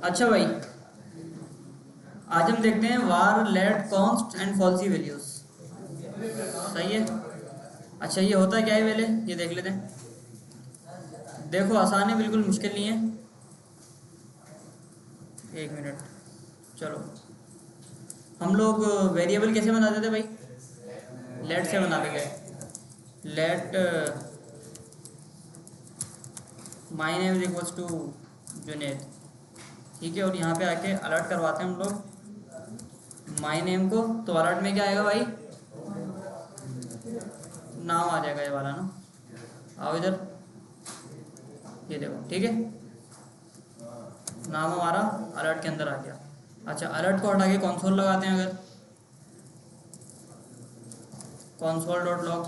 अच्छा भाई, आज हम देखते हैं var let const and falsy values. सही है। अच्छा, ये होता क्या है पहले ये देख लेते हैं। देखो, आसान है, बिल्कुल मुश्किल नहीं है। एक मिनट, चलो। हम लोग वेरिएबल कैसे बनाते थे भाई? लेट से बनाते थे। Let my name is equals to Junaid. ठीक है, और यहाँ पे आके अलर्ट करवाते हैं हम लोग माई नेम को। तो अलर्ट में क्या आएगा भाई? नाम आ जाएगा, ये वाला ना। आओ इधर, ये देखो। ठीक है, नाम हमारा अलर्ट के अंदर आ गया। अच्छा, अलर्ट को हटा के कंसोल लगाते हैं अगर, कंसोल डॉट लॉग।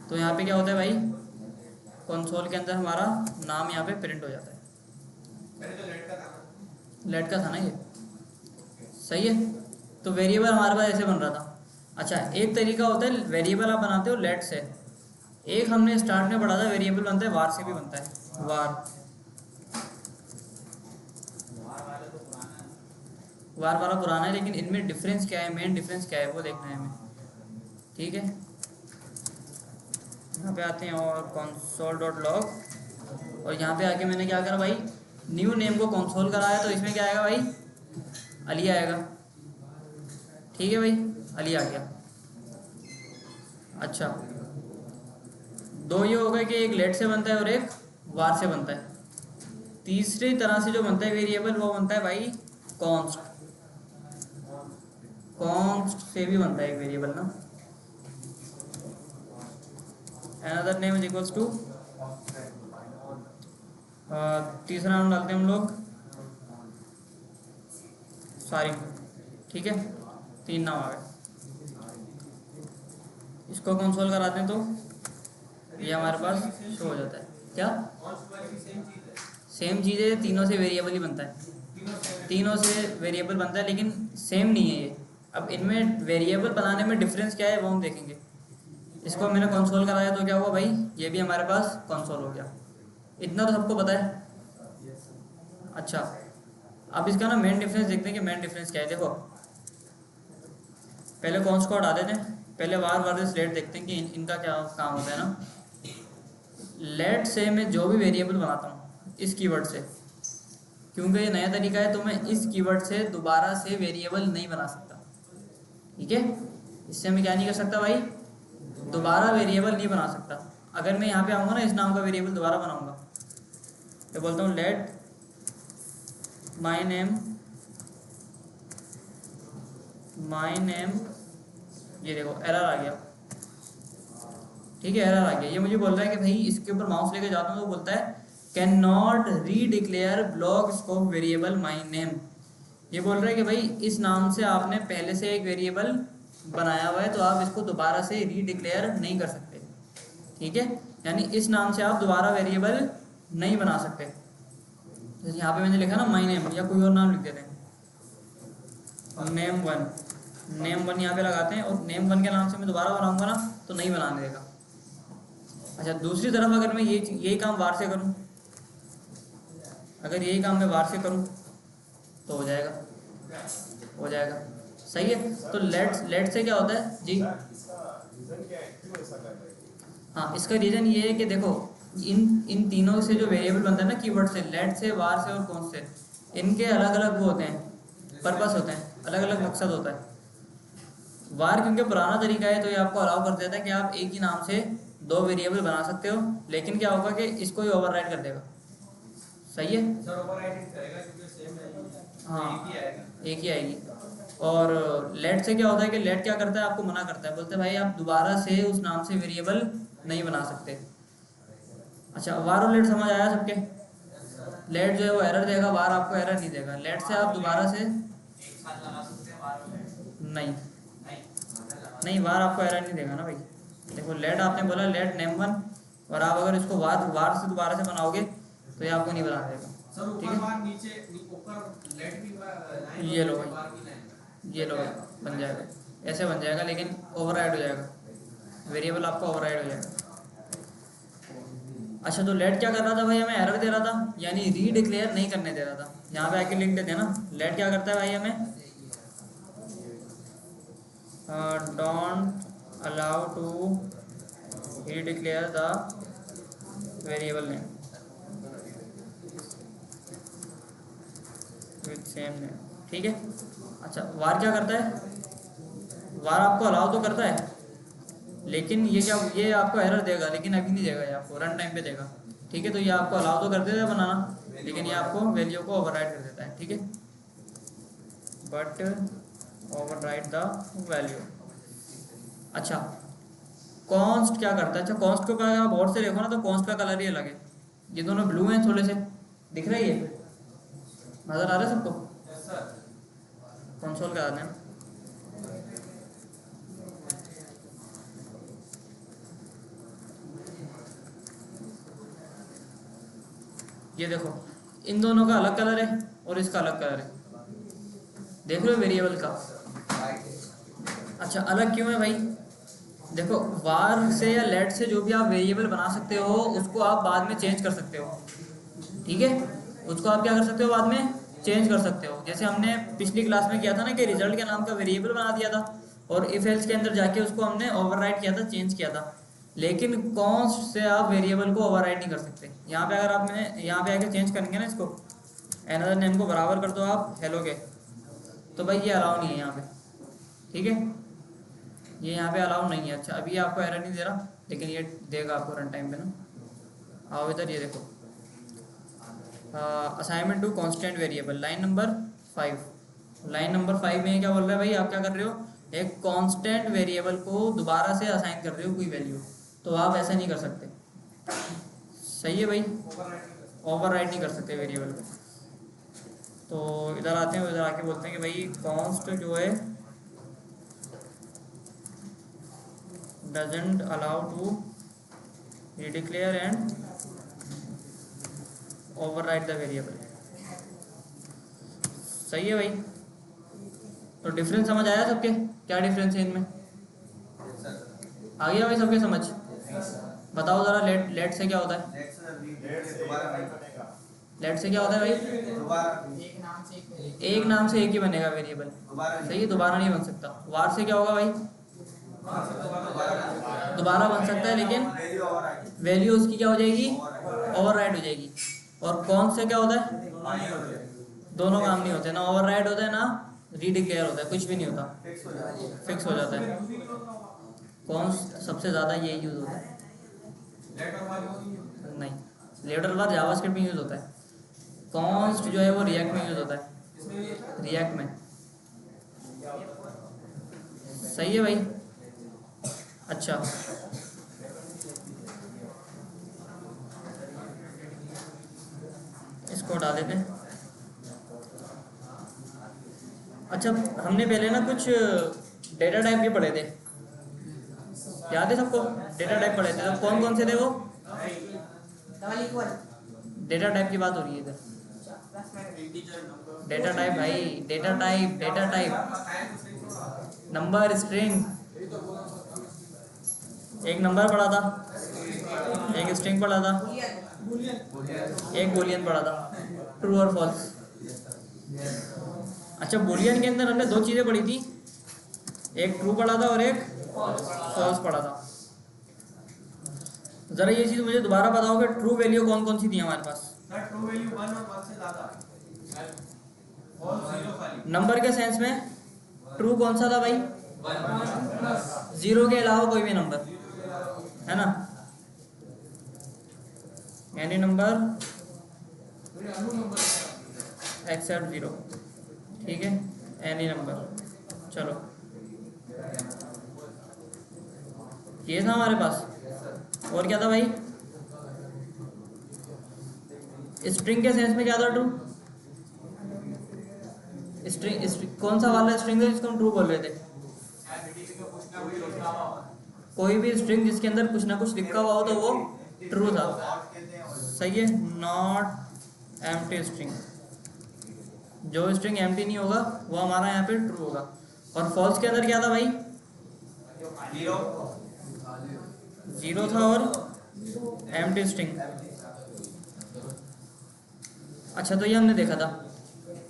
तो यहाँ पे क्या होता है भाई? कंसोल के अंदर हमारा नाम यहाँ पे प्रिंट हो जाता है। लेट का था ना ये। सही है। तो वेरिएबल हमारे पास ऐसे बन रहा था। अच्छा, एक तरीका होता है वेरिएबल आप बनाते हो लेट से। एक हमने स्टार्ट में पढ़ा था वेरिएबल बनता है वार से भी बनता है। वार वार वाला पुराना है, लेकिन इनमें डिफरेंस क्या है, मेन डिफरेंस क्या है वो देखना है हमें। ठीक है, यहाँ पे आते हैं और कंसोल डॉट लॉग। और यहाँ पे आके मैंने क्या करा भाई? न्यू नेम को कंसोल कराया, तो इसमें क्या आएगा भाई? अली आएगा। ठीक है भाई, अली आ गया। अच्छा, दो ये हो गए कि एक लेट से बनता है और एक वार से बनता है। तीसरी तरह से जो बनता है वेरिएबल वो बनता है भाई कॉन्स्ट। कॉन्स्ट से भी बनता है एक वेरिएबल ना। Another name is equals to, तीसरा नाम डालते हैं हम लोग सारी। ठीक है, तीन नाम आ गए। इसको कंसोल कराते हैं तो ये हमारे पास शो हो जाता है। क्या सेम चीज़ है? तीनों से वेरिएबल ही बनता है। तीनों से वेरिएबल बनता है, लेकिन सेम नहीं है ये। अब इनमें वेरिएबल बनाने में डिफरेंस क्या है वो हम देखेंगे। इसको मैंने कंसोल कराया तो क्या हुआ भाई? ये भी हमारे पास कंसोल हो गया। इतना तो सबको पता है। अच्छा, अब इसका ना मेन डिफरेंस देखते हैं कि मेन डिफरेंस क्या है। देखो, पहले कॉन्स को हटा देते हैं, पहले वार वर्सेस लेट देखते हैं कि इनका क्या काम होता है ना। लेट से मैं जो भी वेरिएबल बनाता हूँ इस कीवर्ड से, क्योंकि ये नया तरीका है, तो मैं इस कीवर्ड से दोबारा से वेरिएबल नहीं बना सकता। ठीक है, इससे मैं क्या नहीं कर सकता भाई? दोबारा वेरिएबल नहीं बना सकता। अगर मैं यहाँ पे आऊँगा ना, इस नाम का वेरिएबल दोबारा बनाऊँगा, तो बोलता हूँ लेट माई नेम, ये देखो एरर आ गया। ठीक है, एरर आ गया। ये मुझे बोल रहा है कि भाई इसके ऊपर माउस लेके जाता हूँ तो बोलता है कैन नॉट री declare block scope variable my name. ये बोल रहा है कि भाई इस नाम से आपने पहले से एक वेरिएबल बनाया हुआ है, तो आप इसको दोबारा से री डिक्लेयर नहीं कर सकते। ठीक है, यानी इस नाम से आप दोबारा वेरिएबल नहीं बना सकते। जैसे यहाँ पे मैंने लिखा ना माई नेम, या कोई और नाम लिख देते हैं, नेम वन। नेम वन यहाँ पे लगाते हैं, और नेम वन के नाम से मैं दोबारा बनाऊंगा ना तो नहीं बनाने देगा। अच्छा, दूसरी तरफ अगर मैं यही काम वार से करूं, अगर यही काम मैं वार से करूं तो हो जाएगा, हो जाएगा। सही है। तो लेट से क्या होता है जी? हाँ, इसका रीज़न ये है कि देखो, इन इन तीनों से जो वेरिएबल बनता है ना कीवर्ड से, लेट से, वार से और कौन से, इनके अलग अलग वो होते हैं, पर्पस होते हैं, अलग अलग मकसद होता है। वार क्योंकि पुराना तरीका है, तो ये आपको अलाउ कर देता है कि आप एक ही नाम से दो वेरिएबल बना सकते हो, लेकिन क्या होगा कि इसको ही ओवरराइड कर देगा। सही है। हाँ, एक ही आएगी। और लेट से क्या होता है कि लेट क्या करता है, आपको मना करता है, बोलते हैं भाई आप दोबारा से उस नाम से वेरिएबल नहीं बना सकते। अच्छा, वार और लेट समझ आया सबके? लेट जो है वो एरर देगा, वार आपको एरर नहीं देगा। लेट से आप दोबारा से नहीं, नहीं, वार आपको एरर नहीं देगा ना भाई। देखो, लेट आपने बोला लेट नेम वन, और आप अगर इसको वार वार से दोबारा से बनाओगे तो ये आपको नहीं बना देगा। ठीक है, ये लो भाई, ये लो भाई, बन जाएगा, ऐसे बन जाएगा, लेकिन ओवरराइड हो जाएगा, वेरिएबल आपका ओवरराइड हो जाएगा। अच्छा तो लेट क्या कर रहा था भाई, हमें एरर दे रहा था, यानी रीडिक्लेयर नहीं करने दे रहा था। यहाँ पे आके लिख देते हैं ना, लेट क्या करता है भाई, हमें don't allow to redeclare the variable name with same name, ठीक है। अच्छा वार क्या करता है, वार आपको अलाउ तो करता है, लेकिन ये क्या, ये आपको एरर देगा, लेकिन अभी नहीं देगा, ये आपको रन टाइम पे देगा, ठीक है। तो ये आपको अलाउ तो कर देता है बनाना, लेकिन ये आपको वैल्यू को ओवरराइड कर देता है, ठीक है। But override the value. अच्छा कॉन्स्ट क्या करता है, अच्छा कॉन्स्ट को अगर आप और से देखो ना तो कॉन्स्ट का कलर ही अलग है, ये दोनों ब्लू हैं थोड़े से, दिख रहा है, ये नजर आ रहा है सबको, कंसोल का आते हैं। ये देखो इन दोनों का अलग कलर है और इसका अलग कलर है, देख रहे हो वेरिएबल का। अच्छा अलग क्यों है भाई, देखो वार से या लेट से जो भी आप वेरिएबल बना सकते हो उसको आप बाद में चेंज कर सकते हो, ठीक है। उसको आप क्या कर सकते हो, बाद में चेंज कर सकते हो। जैसे हमने पिछली क्लास में किया था ना कि रिजल्ट के नाम का वेरिएबल बना दिया था और इफ एल्स के अंदर जाके उसको हमने ओवरराइड किया था, चेंज किया था। लेकिन कॉन्स्ट से आप वेरिएबल को ओवरराइड नहीं कर सकते। यहाँ पे अगर आपने यहाँ पे आके चेंज करेंगे ना इसको, एनदर नेम को बराबर कर दो आप हेलो के, तो भाई ये अलाउ नहीं है यहाँ पे, ठीक है, ये यहाँ पे अलाउ नहीं है। अच्छा अभी आपको एरर नहीं दे रहा, लेकिन ये देगा आपको रन टाइम पे ना। आओ इधर, ये देखो assignment to constant variable, line number 5। Line number 5 में क्या बोल रहा है भाई, आप क्या कर रहे हो, एक कांस्टेंट वेरिएबल को दोबारा से असाइन कर रहे हो कोई वैल्यू, तो आप ऐसा नहीं कर सकते, सही है भाई, ओवरराइड नहीं कर सकते वेरिएबल को। तो इधर आते हैं, इधर आके बोलते हैं कि भाई कॉन्स्ट जो है doesn't allow to redeclare and override the variable, सही है भाई। तो डिफरेंस समझ आया सबके, क्या डिफरेंस है इनमें, आ गया भाई सबके समझ। बताओ जरा, लेट से क्या होता है, लेट से क्या होता है भाई, एक नाम से एक ही बनेगा वेरिएबल, सही है, दोबारा नहीं बन सकता। वार से क्या होगा भाई, दोबारा बन सकता है लेकिन वैल्यू उसकी क्या हो जाएगी, ओवरराइड हो जाएगी। और कौन से क्या होता है, दोनों काम नहीं होते, ना ओवरराइड होता है ना रीडिक्लेयर होता है, कुछ भी नहीं होता, फिक्स हो जाता है। कौन सबसे ज़्यादा ये यूज़ होता है, नहीं लेटर बार जावास्क्रिप्ट में यूज़ होता है, कॉन्स्ट जो है वो रिएक्ट में यूज़ होता है, रिएक्ट में, सही है भाई। अच्छा इसको हटा देते हैं। अच्छा हमने पहले ना कुछ डेटा टाइप भी पढ़े थे, याद है सबको, डेटा टाइप पढ़े थे, तो कौन कौन से थे वो, डेटा टाइप की बात हो रही है इधर, डेटा टाइप भाई, data type, data type, number, string, एक नंबर पढ़ा था, एक स्ट्रिंग पढ़ा था, एक बूलियन पढ़ा था, ट्रू और फॉल्स। अच्छा बूलियन के अंदर हमने दो चीज़ें पढ़ी थी, एक ट्रू पढ़ा था और एक फॉल्स पढ़ा था। जरा ये चीज़ मुझे दोबारा बताओ कि ट्रू वैल्यू कौन कौन सी थी हमारे पास, ट्रू वैल्यू 1 और 1 से ज़्यादा, और 0 खाली। नंबर के सेंस में ट्रू कौन सा था भाई, 0 के अलावा कोई भी नंबर है ना, एनी नंबर एक्सेप्ट 0, ठीक है, एनी नंबर। चलो ये था हमारे पास, और क्या था भाई, स्ट्रिंग के सेंस में क्या था, ट्रू, स्ट्रिंग कौन सा वाला स्ट्रिंग है जिसको हम ट्रू बोल रहे थे, कोई भी स्ट्रिंग जिसके अंदर कुछ ना कुछ लिखा हुआ हो तो वो ट्रू था, सही है, नॉट एम्प्टी स्ट्रिंग, जो स्ट्रिंग एम्प्टी नहीं होगा वो हमारा यहाँ पे ट्रू होगा। और फॉल्स के अंदर क्या था भाई, 0 था और एम्प्टी स्ट्रिंग। अच्छा, तो ये हमने देखा था।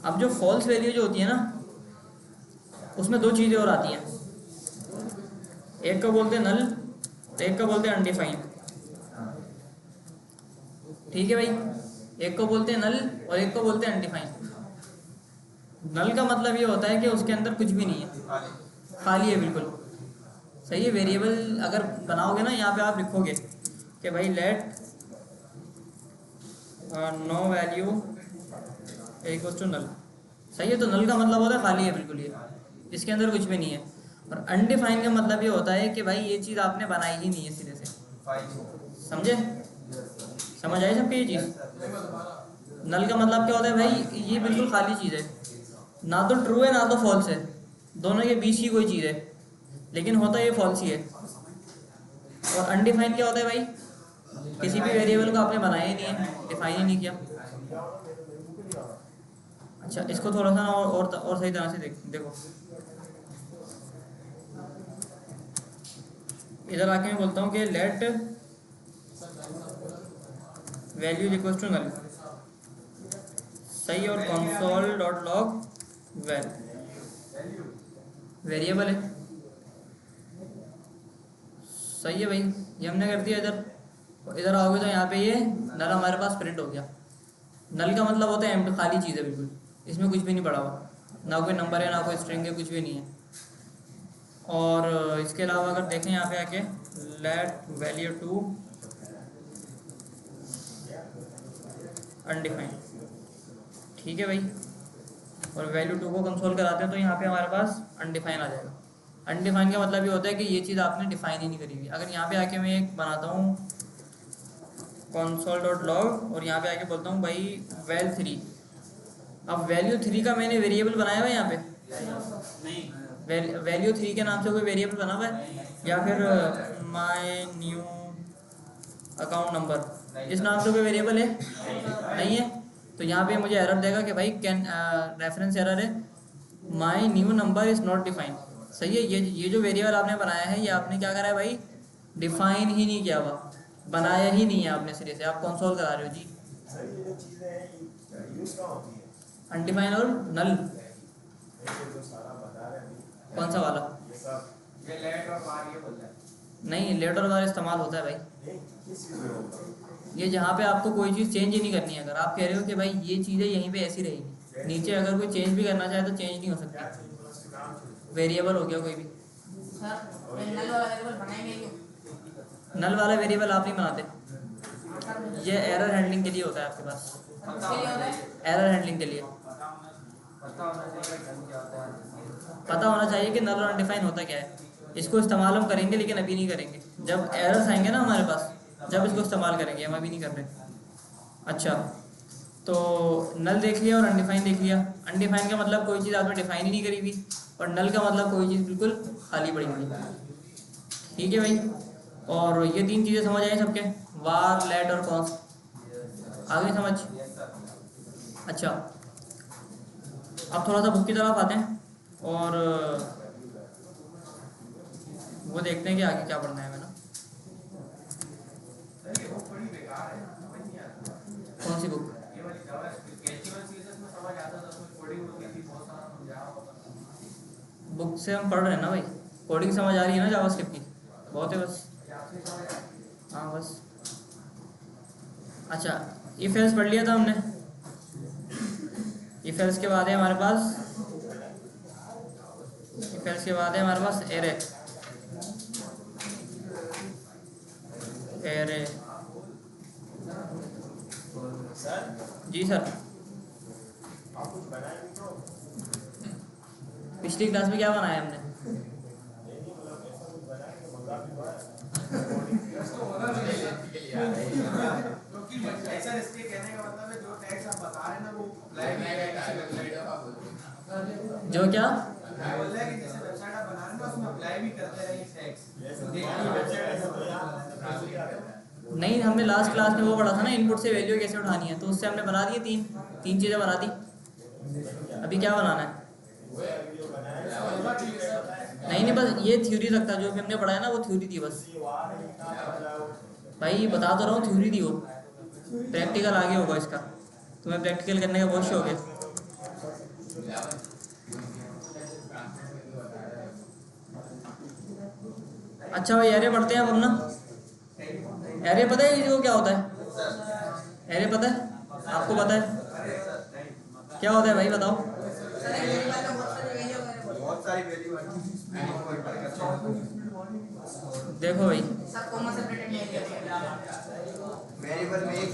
अब जो फॉल्स वैल्यू जो होती है ना, उसमें दो चीज़ें और आती हैं। एक को बोलते हैं नल, एक को बोलते हैं अनडिफाइंड। ठीक है भाई, एक को बोलते हैं नल और एक को बोलते हैं अनडिफाइंड। नल का मतलब ये होता है कि उसके अंदर कुछ भी नहीं है, खाली है बिल्कुल। सही है। वेरिएबल अगर बनाओगे ना, यहाँ पे आप लिखोगे कि भाई let no value equals to null. सही है। तो नल का मतलब होता है खाली है बिल्कुल, ये इसके अंदर कुछ भी नहीं है। और अनडिफाइंड का मतलब ये होता है कि भाई ये चीज़ आपने बनाई ही नहीं है सिरे से। समझे? समझ आई सबकी ये चीज़? नल का मतलब क्या होता है भाई, ये बिल्कुल खाली चीज़ है, ना तो ट्रू है ना तो फॉल्स है, दोनों के बीच की कोई चीज़ है, लेकिन होता ये फॉल्स ही है। और अनडिफाइंड क्या होता है भाई, किसी भी वेरिएबल को आपने बनाया ही नहीं है, डिफाइन ही नहीं किया। अच्छा, इसको थोड़ा सा और सही तरह से देखो। इधर आके मैं बोलता हूँ कि let value equals to null. सही है। और console dot log val variable है। सही है भाई, ये हमने कर दिया। इधर आओगे तो यहाँ पे ये नल हमारे पास प्रिंट हो गया। नल का मतलब होता है एम्प्टी, खाली चीज़ है बिल्कुल, इसमें कुछ भी नहीं पड़ा हुआ, ना कोई नंबर है ना कोई स्ट्रिंग है, कुछ भी नहीं है। और इसके अलावा अगर देखें यहाँ पे आके लेट वैल्यू टू अनडिफाइंड। ठीक है भाई। और वैल्यू टू को कंसोल कराते हैं तो यहाँ पे हमारे पास अनडिफाइन आ जाएगा। अनडिफाइन का मतलब ये होता है कि ये चीज़ आपने डिफाइन ही नहीं करी हुई। अगर यहाँ पे आके मैं एक बनाता हूँ कंसोल डॉट लॉग और यहाँ पे आके बोलता हूँ भाई वैल 3। अब वैल्यू 3 का मैंने वेरिएबल बनाया हुआ है यहाँ पे नहीं। वैल्यू 3 के नाम से कोई वेरिएबल बना हुआ है, या फिर माय न्यू अकाउंट नंबर इस नाम से कोई वेरिएबल है? नहीं है। तो यहाँ पे मुझे एरर देगा कि भाई कैन रेफरेंस एरर है, my new number is not defined. सही है। ये जो वेरिएबल आपने बनाया है, ये आपने क्या करा है भाई, डिफाइन ही नहीं किया हुआ, बनाया ही नहीं है आपने सिरे से, आप कंसोल करा रहे हो जी। अनडिफाइन और नल कौन सा वाला? ये लेट और बार ये बोलता है। नहीं, लेट और बार इस्तेमाल होता है भाई। ये जहाँ पे आपको कोई चीज़ चेंज ही नहीं करनी है। अगर आप कह रहे हो कि भाई ये चीज़ें यहीं पे ऐसी रहेगी, नीचे अगर कोई चेंज भी करना चाहे तो चेंज नहीं हो सकती। वेरिएबल हो गया कोई भी। नल वाला वेरिएबल आप नहीं बनाते, ये एरर हैंडलिंग के लिए होता है आपके पास। एरर हैंडलिंग के लिए पता होना चाहिए कि नल और अनडिफाइन होता क्या है। इसको इस्तेमाल हम करेंगे लेकिन अभी नहीं करेंगे, जब एरर्स आएंगे ना हमारे पास, जब इसको इस्तेमाल करेंगे, हम अभी नहीं कर रहे। अच्छा, तो नल देख लिया और अनडिफाइन देख लिया। अनडिफाइन का मतलब कोई चीज़ आपने डिफाइन ही नहीं करी हुई, और नल का मतलब कोई चीज़ बिल्कुल खाली पड़ी हुई। ठीक है भाई। और ये तीन चीज़ें समझ आई सबके, वार लेट और कॉन्स, आ गई समझ? अच्छा, अब थोड़ा सा बुक की तरफ आते हैं और वो देखते हैं कि आगे क्या पढ़ना है हमें ना। कौन सी बुक? बुक से हम पढ़ रहे हैं ना भाई, कोडिंग समझ आ रही है ना जावास्क्रिप्ट की? बहुत है बस। हाँ बस। अच्छा, इफ एल्स पढ़ लिया था हमने। इफ एल्स के बाद है हमारे पास, इफ एल्स के बाद है हमारे पास एरे। एरे जी सर। पिछली क्लास में क्या बनाया हमने? ऐसा इसके कहने का मतलब है जो टैक्स आप बता रहे हैं ना वो जो क्या बोल रहा है कि जैसे वेबसाइट आप बना रहे हैं ना उसमें अप्लाई भी करते रहिए टैक्स। नहीं, हमने लास्ट क्लास में वो पढ़ा था ना, इनपुट से वैल्यू कैसे उठानी है, तो उससे हमने बना दिए तीन चीज़ें बना दी। अभी क्या बनाना है? नहीं, बस ये थ्योरी रखता, जो भी हमने पढ़ा है ना वो थ्योरी थी बस। भाई बता तो रहा हूँ, थ्योरी दी हो, प्रैक्टिकल आगे होगा इसका, तुम्हें प्रैक्टिकल करने का बहुत शौक है। अच्छा भाई एरे पढ़ते हैं अब हम ना। एरे पता है ये क्या होता है? एरे पता है? आपको पता है क्या होता है भाई बताओ? बहुत सारी वैल्यू देखो भाई वेरिएबल में एक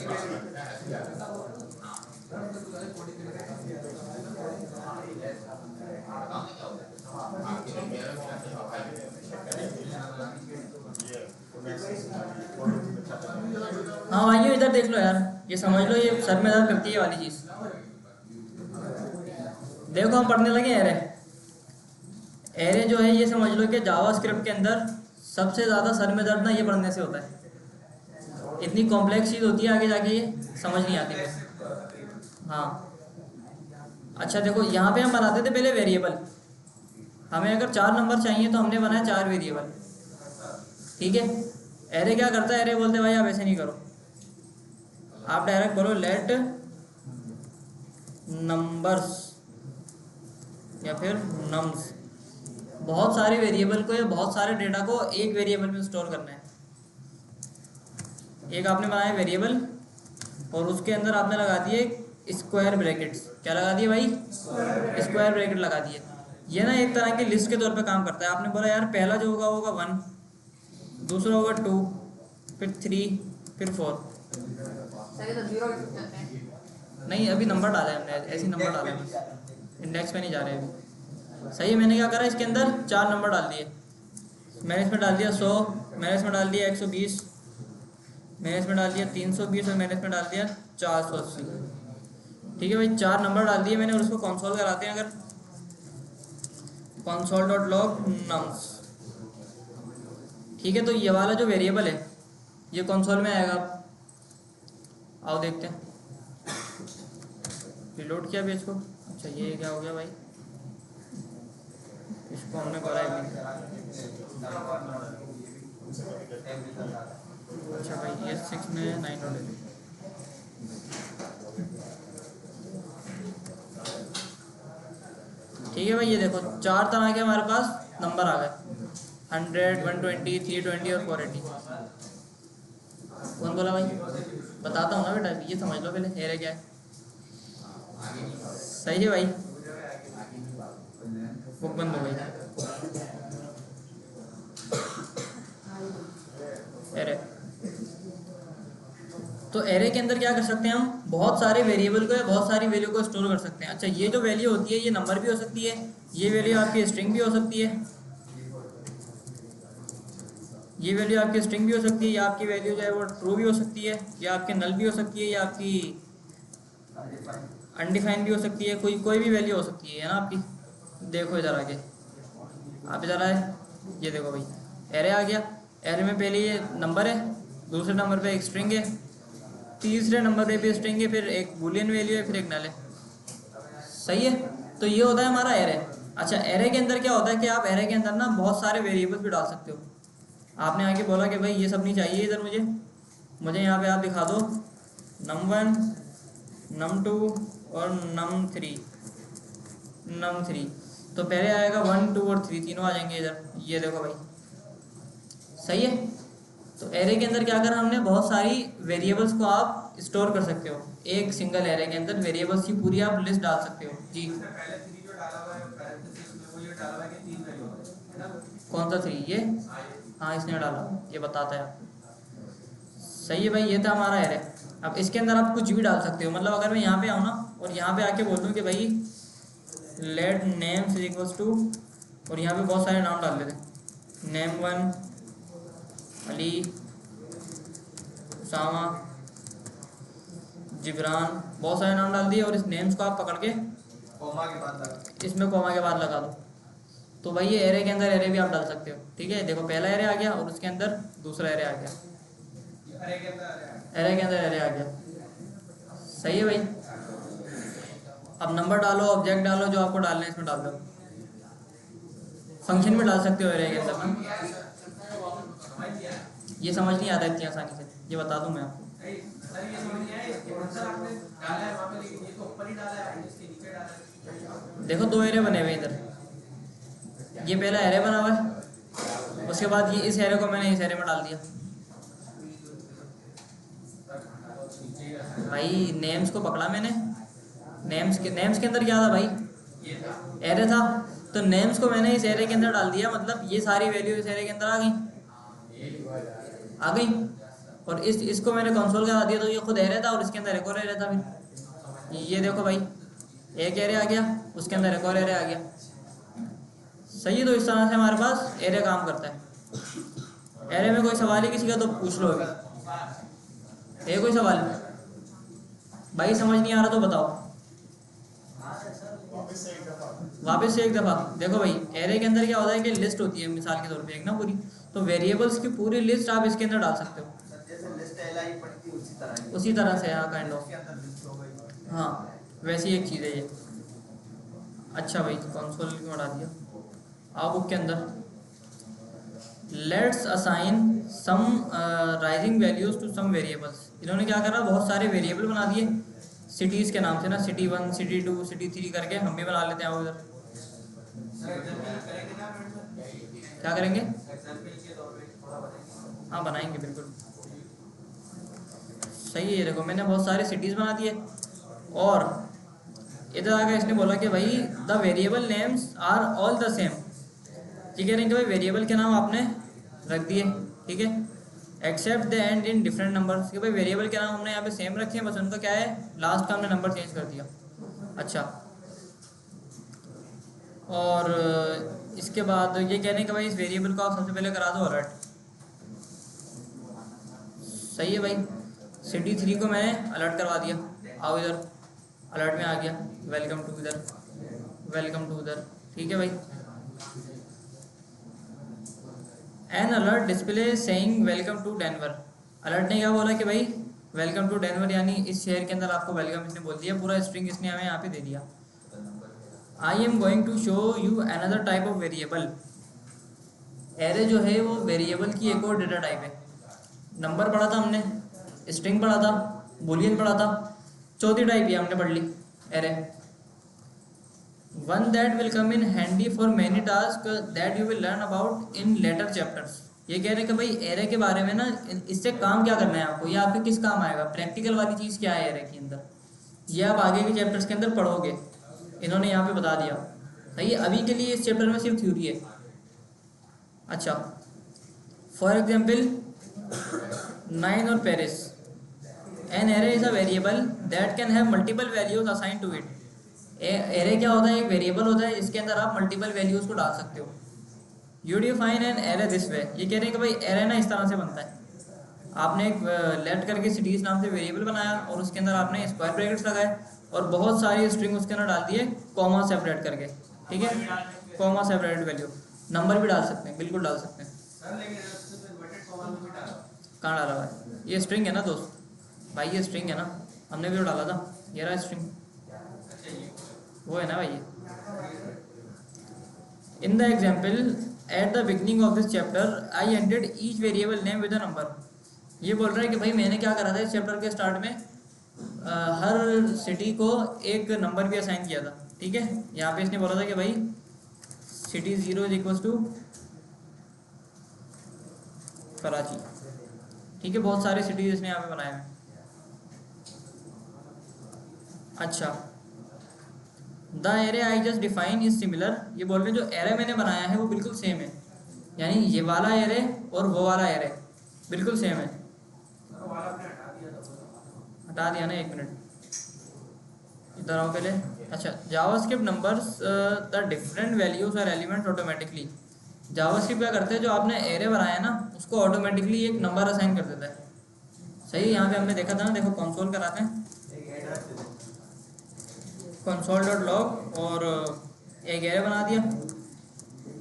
हाँ भाइयों इधर देख लो यार, ये समझ लो, ये सर में दर्द करती है ये वाली चीज। देखो हम पढ़ने लगे एरे। एरे जो है ये समझ लो कि जावास्क्रिप्ट के अंदर सबसे ज़्यादा सर में दर्द ना ये पढ़ने से होता है। इतनी कॉम्प्लेक्स चीज़ होती है आगे जाके ये समझ नहीं आती बस। हाँ अच्छा देखो यहाँ पे हम बनाते थे पहले वेरिएबल, हमें अगर 4 नंबर चाहिए तो हमने बनाया 4 वेरिएबल, ठीक है। एरे क्या करता है? एरे बोलते भाई आप ऐसे नहीं करो, आप डायरेक्ट बोलो लेट नंबर्स या फिर नम्स। बहुत सारे वेरिएबल को या बहुत सारे डेटा को एक वेरिएबल में स्टोर करना है। एक आपने बनाया वेरिएबल और उसके अंदर आपने लगा दिए स्क्वायर ब्रैकेट्स। क्या लगा दिए भाई? स्क्वायर ब्रैकेट लगा दिए। ये ना एक तरह की लिस्ट के तौर पे काम करता है। आपने बोला यार पहला जो होगा होगा 1, दूसरा होगा 2, फिर 3, फिर 4। नहीं अभी नंबर डाला है हमने, ऐसे नंबर डाले हैं बस, इंडेक्स पे नहीं जा रहे अभी। सही है, मैंने क्या करा इसके अंदर 4 नंबर डाल दिए। मैंने इसमें डाल दिया 100, मैंने इसमें डाल दिया 120, मैंने इसमें डाल दिया 320 और मैंने इसमें डाल दिया 480। ठीक है भाई 4 नंबर डाल दिए मैंने और उसको कंसोल कराते हैं। अगर console.log nums, ठीक है। तो ये वाला जो वेरिएबल है ये कंसोल में आएगा। आओ देखते हैं, रिलोड किया पेज को। अच्छा ये क्या हो गया भाई, इसको हमने करा है। अच्छा भाई ये 6 में 9 हो गए। ठीक है भाई ये देखो 4 तरह के हमारे पास नंबर आ गए, 100, 120, 320 और 480। कौन बोला भाई? बताता हूँ ना बेटा, ये समझ लो पहले एरे क्या है। सही है भाई, बुक बंद हो गई। एरे, तो एरे के अंदर क्या कर सकते हैं हम? बहुत सारे वेरिएबल को या बहुत सारी वैल्यू को स्टोर कर सकते हैं। अच्छा ये जो वैल्यू होती है ये नंबर भी हो सकती है, ये वैल्यू आपकी स्ट्रिंग भी हो सकती है, ये वैल्यू आपकी स्ट्रिंग भी हो सकती है, या आपकी वैल्यू जो है वो ट्रू भी हो सकती है, या आपके नल भी हो सकती है, या आपकी अनडिफाइंड भी हो सकती है, कोई भी वैल्यू हो सकती है ना आपकी। देखो इधर आगे, आप इधर आए, ये देखो भाई एरे आ गया। एरे में पहले ये नंबर है, दूसरे नंबर पे एक स्ट्रिंग है, तीसरे नंबर पे भी स्ट्रिंग है, फिर एक बूलियन वैल्यू है, फिर एक नल है। सही है, तो ये होता है हमारा एरे। अच्छा एरे के अंदर क्या होता है कि आप एरे के अंदर ना बहुत सारे वेरिएबल्स भी डाल सकते हो। आपने आके बोला कि भाई ये सब नहीं चाहिए इधर, मुझे यहाँ पे आप दिखा दो num1, num2 और num3। तो पहले आएगा 1, 2 और 3, तीनों आ जाएंगे इधर। ये देखो भाई सही है। तो एरे के अंदर क्या करा हमने, बहुत सारी वेरिएबल्स को आप स्टोर कर सकते हो। एक सिंगल एरे के अंदर वेरिएबल्स की पूरी आप लिस्ट डाल सकते हो जी। पहले 3 जो डाला हुआ है पैरेंथेसिस में, वो ये डाला हुआ है कि 3 वैल्यू है ना। कौन सा 3? ये हाँ इसने डाला, ये बताता है आपको। सही है भाई, ये था हमारा एरे। अब इसके अंदर आप कुछ भी डाल सकते हो। मतलब अगर मैं यहाँ पे आऊँ ना और यहाँ पे आके बोल दूँ कि भाई लेट नेम्स इक्वल्स टू, और यहाँ पे बहुत सारे नाम डाल देते, name1, अली, उसामा, जिब्रान, बहुत सारे नाम डाल दिए और इस नेम्स को आप पकड़ के कॉमा के बाद लगा, इसमें कॉमा के बाद लगा दो। तो भाई ये एरे के अंदर एरे भी आप डाल सकते हो। ठीक है, देखो पहला एरे आ गया और उसके अंदर दूसरा एरे आ गया, एरे के अंदर एरे के अंदर एरे आ गया। सही है भाई। अब नंबर डालो, ऑब्जेक्ट डालो, जो आपको डालना है इसमें डाल दो। फंक्शन में डाल सकते हो एरे के अंदर ना। ये समझ नहीं आता इतनी आसानी से, ये बता दूं मैं आपको। सर ये समझ नहीं आया, इसके आंसर आपने डाला है वहाँ पे, लेकिन ये तो ऊपर ही डाला है, इसके नीचे डाला है। देखो 2 एरे बने हुए हैं इधर, ये पहला एरे बना हुआ है, उसके बाद ये इस एरे को मैंने इस एरे में डाल दिया। भाई नेम्स को पकड़ा मैंने, नेम्स के अंदर क्या था भाई, ये था एरे था, तो नेम्स को मैंने इस एरे के अंदर डाल दिया, मतलब ये सारी वैल्यू इस एरे के अंदर आ गई। और इसको मैंने कंसोल करा दिया, तो ये खुद एरे था और इसके अंदर एक और एरे था। फिर ये देखो भाई, एक एरे आ गया, उसके अंदर एक और एरे आ गया। सही है, तो इस तरह से हमारे पास एरे काम करता है। एरे में कोई सवाल ही किसी का तो पूछ लो अभी, है कोई सवाल भाई? समझ नहीं आ रहा तो बताओ, वापस से एक दफ़ा। देखो भाई, एरे के अंदर क्या होता है कि लिस्ट होती है मिसाल के तौर पे एक ना पूरी, तो वेरिएबल्स की पूरी लिस्ट आप इसके अंदर डाल सकते हो, जैसे लिस्ट एलआई पढ़ती है उसी तरह से। हाँ, काइंड ऑफ, उसके अंदर लिस्ट हो गई। हाँ वैसी एक चीज़ है ये। अच्छा भाई, कंसोल क्यों हटा दिया? आओ बुक के अंदर, let's assign some rising values to some variables. इन्होंने क्या करा, बहुत सारे वेरिएबल बना दिए सिटीज़ के नाम से ना, सिटी 1, सिटी 2, सिटी 3 करके हम भी बना लेते हैं। आओ इधर, क्या करेंगे? हाँ बनाएंगे बिल्कुल, सही है। ये देखो मैंने बहुत सारे सिटीज़ बना दिए, और इधर आकर इसने बोला कि भाई the variable names are all the same. ये कह रहे हैं कि भाई वेरिएबल के नाम आपने रख दिए, ठीक है, except the end in different numbers, कि भाई वेरिएबल के नाम हमने यहाँ पे सेम रखे हैं, बस उनका क्या है, लास्ट का हमने नंबर चेंज कर दिया। अच्छा, और इसके बाद ये कह रहे हैं कि भाई इस वेरिएबल को आप सबसे पहले करा दो अलर्ट। सही है भाई, सिटी 3 को मैंने अलर्ट करवा दिया। आओ इधर, अलर्ट में आ गया, वेलकम टू इधर, वेलकम टू उधर, ठीक है भाई। An alert display saying welcome to Denver. Alert ने क्या बोला कि भाई वेलकम टू डेनवर, यानी इस शहर के अंदर आपको वेलकम इसने बोल दिया, पूरा स्ट्रिंग इसने हमें यहाँ पे दे दिया। I am going to show you another type of variable. Array जो है वो वेरिएबल की एक और डेटा टाइप है। नंबर पढ़ा था हमने, स्ट्रिंग पढ़ा था, बुलियन पढ़ा था, चौथी टाइप ये हमने पढ़ ली, array. One that will come in handy for many task that you will learn about in later chapters. ये कह रहे हैं कि भाई एरे के बारे में ना, इससे काम क्या करना है आपको, ये आपके किस काम आएगा, प्रैक्टिकल वाली चीज़ क्या है एरे के अंदर, ये आप आगे के चैप्टर्स के अंदर पढ़ोगे। इन्होंने यहाँ पे बता दिया, सही है। अभी के लिए इस चैप्टर में सिर्फ थ्योरी है। अच्छा, फॉर एग्जाम्पल 9 और Paris. An array is a variable that can have multiple values assign to it. Array क्या होता है, एक वेरिएबल होता है जिसके अंदर आप मल्टीपल वैल्यूज को डाल सकते हो। You define an array this way. ये कह रहे हैं कि भाई एरे ना इस तरह से बनता है, आपने एक लेट करके सिटीज नाम से वेरिएबल बनाया और उसके अंदर आपने स्क्वायर ब्रैकेट्स लगाए और बहुत सारी स्ट्रिंग उसके अंदर डाल दिए कॉमा सेपरेट करके, ठीक है, कॉमा सेपरेट वैल्यू। नंबर भी डाल सकते हैं, बिल्कुल डाल सकते हैं। कहाँ डाला हुआ है? ये स्ट्रिंग है ना दोस्त भाई, ये स्ट्रिंग है ना, हमने भी तो डाला था, ये रहा स्ट्रिंग, वो है ना भाई। In the example at the beginning of this chapter I ended each variable name with a number. ये बोल रहा है कि भाई मैंने क्या करा था इस चैप्टर के स्टार्ट में, हर सिटी को एक नंबर भी असाइन किया था, ठीक है। यहाँ पे इसने बोला था कि भाई city 0 is equal to Karachi, ठीक है। बहुत सारे सिटीज इसने यहाँ पे बनाए हैं। अच्छा, the array I just define is similar. ये बोल रहे हैं जो एरे मैंने बनाया है वो बिल्कुल सेम है, यानी ये वाला एरे और वो वाला एरे बिल्कुल सेम है। हटा दिया ना, 1 मिनट इधर आओ पहले। अच्छा, JavaScript numbers the different values और एलिमेंट्स ऑटोमेटिकली। जावास्क्रिप्ट क्या करते हैं, जो आपने एरे बनाया ना उसको ऑटोमेटिकली एक नंबर असाइन कर देता है। सही, यहाँ पे हमने देखा था ना, देखो कंसोल कराते हैं, console.log और एक एरे बना दिया